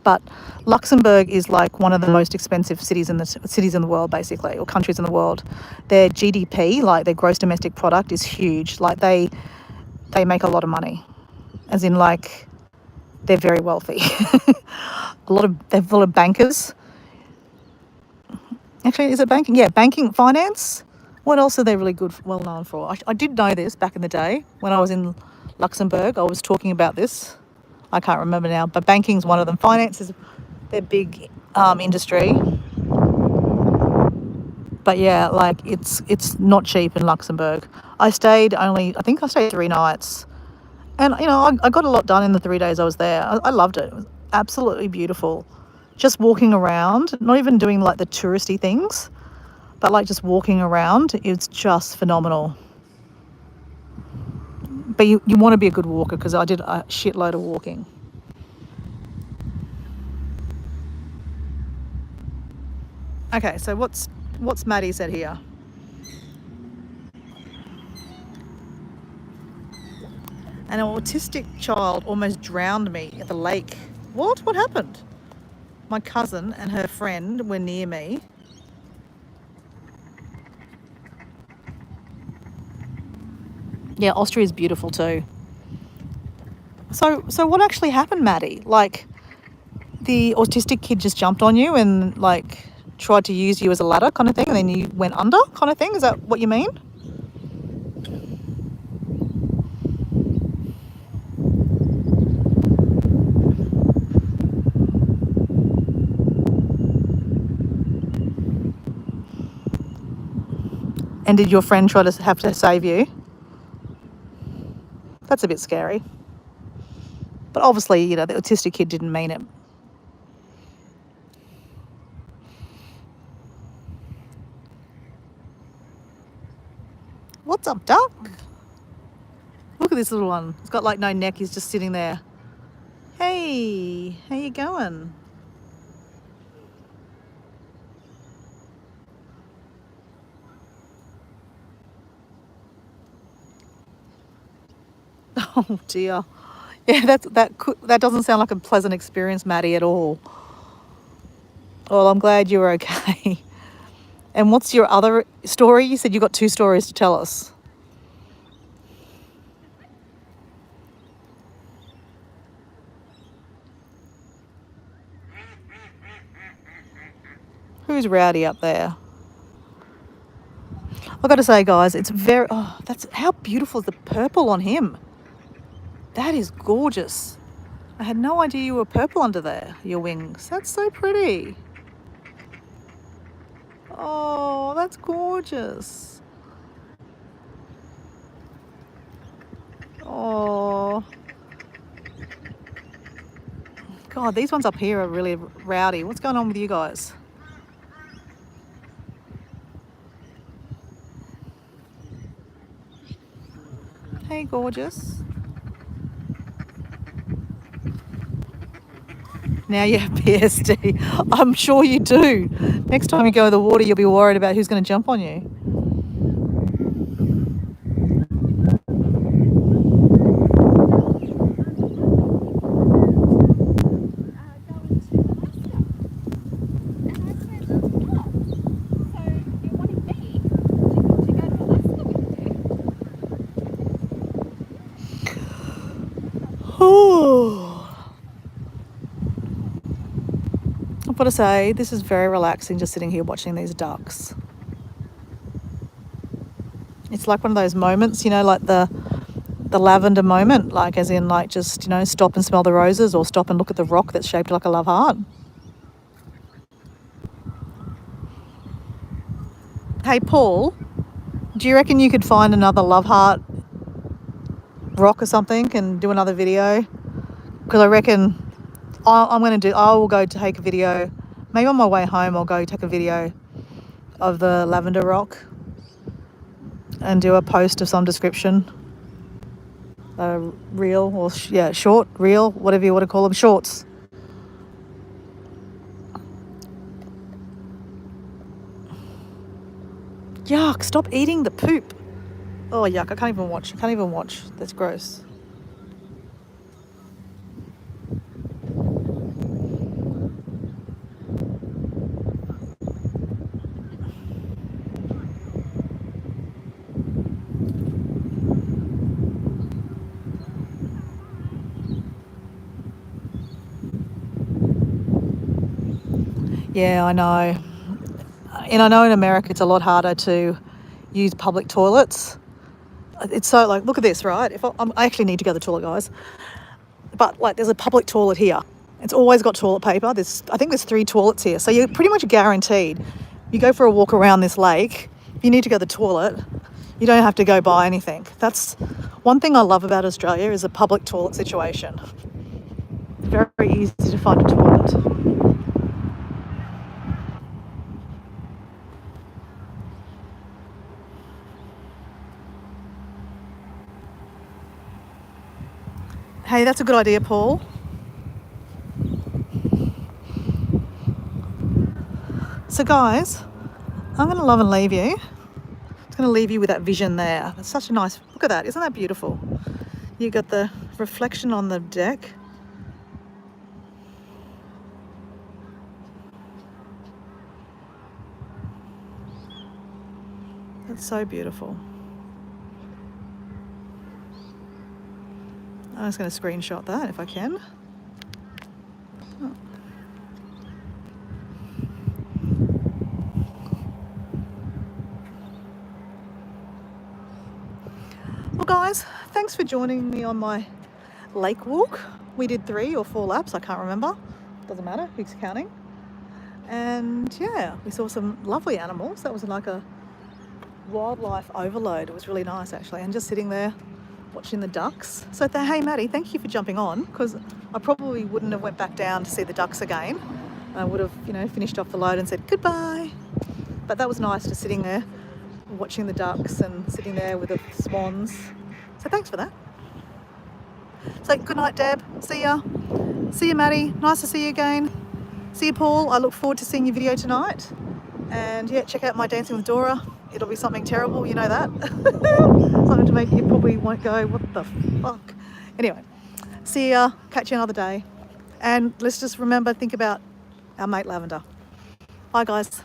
But Luxembourg is like one of the most expensive cities in the world, basically, or countries in the world. Their GDP, like their gross domestic product, is huge. Like they make a lot of money, as in like they're very wealthy. They have a lot of bankers. Actually, is it banking? Yeah, banking, finance. What else are they really well known for? I did know this back in the day when I was in Luxembourg. I was talking about this. I can't remember now, but banking's one of them. Finance is their big industry. But yeah, like it's not cheap in Luxembourg. I think I stayed 3 nights. And, I got a lot done in the 3 days I was there. I loved it. It was absolutely beautiful. Just walking around, not even doing like the touristy things, but like just walking around, it's just phenomenal. But you want to be a good walker because I did a shitload of walking. Okay, so what's Maddie said here? An autistic child almost drowned me at the lake. What? What happened? My cousin and her friend were near me. Yeah, Austria is beautiful too. So what actually happened, Maddie? Like, the autistic kid just jumped on you and like tried to use you as a ladder kind of thing, and then you went under kind of thing? Is that what you mean? And did your friend try to have to save you? That's a bit scary. But obviously, you know, the autistic kid didn't mean it. What's up, duck? Look at this little one. It's got like no neck. He's just sitting there. Hey, how you going? Oh dear. Yeah, that doesn't sound like a pleasant experience, Maddie, at all. Well, I'm glad you're okay. And what's your other story? You said you got 2 stories to tell us. Who's rowdy up there? I've got to say, guys, it's very... Oh, how beautiful is the purple on him? That is gorgeous. I had no idea you were purple under there, your wings. That's so pretty. Oh, that's gorgeous. Oh. God, these ones up here are really rowdy. What's going on with you guys? Hey, gorgeous. Now you have PSD. I'm sure you do. Next time you go in the water, you'll be worried about who's going to jump on you. I've got to say, this is very relaxing just sitting here watching these ducks. It's like one of those moments, you know, like the lavender moment, like as in like just, you know, stop and smell the roses or stop and look at the rock that's shaped like a love heart. Hey, Paul, do you reckon you could find another love heart rock or something and do another video? Because I reckon I will go take a video. Maybe on my way home I'll go take a video of the lavender rock and do a post of some description. Reel or short, reel, whatever you want to call them, shorts. Yuck, stop eating the poop. Oh, yuck, I can't even watch. That's gross. Yeah, I know. And I know in America it's a lot harder to use public toilets. It's so like, look at this, right? I actually need to go to the toilet, guys. But like, there's a public toilet here. It's always got toilet paper. I think there's 3 toilets here. So you're pretty much guaranteed. You go for a walk around this lake. If you need to go to the toilet, you don't have to go buy anything. That's one thing I love about Australia is a public toilet situation. It's very easy to find a toilet. Hey, that's a good idea, Paul. So guys, I'm going to love and leave you. It's going to leave you with that vision there. It's such a nice, look at that. Isn't that beautiful? You got the reflection on the deck. That's so beautiful. I'm just going to screenshot that if I can. Oh. thanks for joining me on my lake walk. We did 3 or 4 laps, I can't remember. Doesn't matter, who's counting. And yeah, we saw some lovely animals. That was like a wildlife overload. It was really nice actually, and just sitting there watching the ducks. So hey Maddie, thank you for jumping on, because I probably wouldn't have went back down to see the ducks again. I would have, you know, finished off the load and said goodbye. But that was nice, just sitting there watching the ducks and sitting there with the swans. So thanks for that. So good night, Deb. See ya. See you, Maddie. Nice to see you again. See you, Paul. I look forward to seeing your video tonight. And yeah, check out my Dancing with Dora. It'll be something terrible, you know that. Something to make you probably won't go, what the fuck. Anyway, see ya. Catch you another day. And let's just remember, think about our mate Lavender. Bye, guys.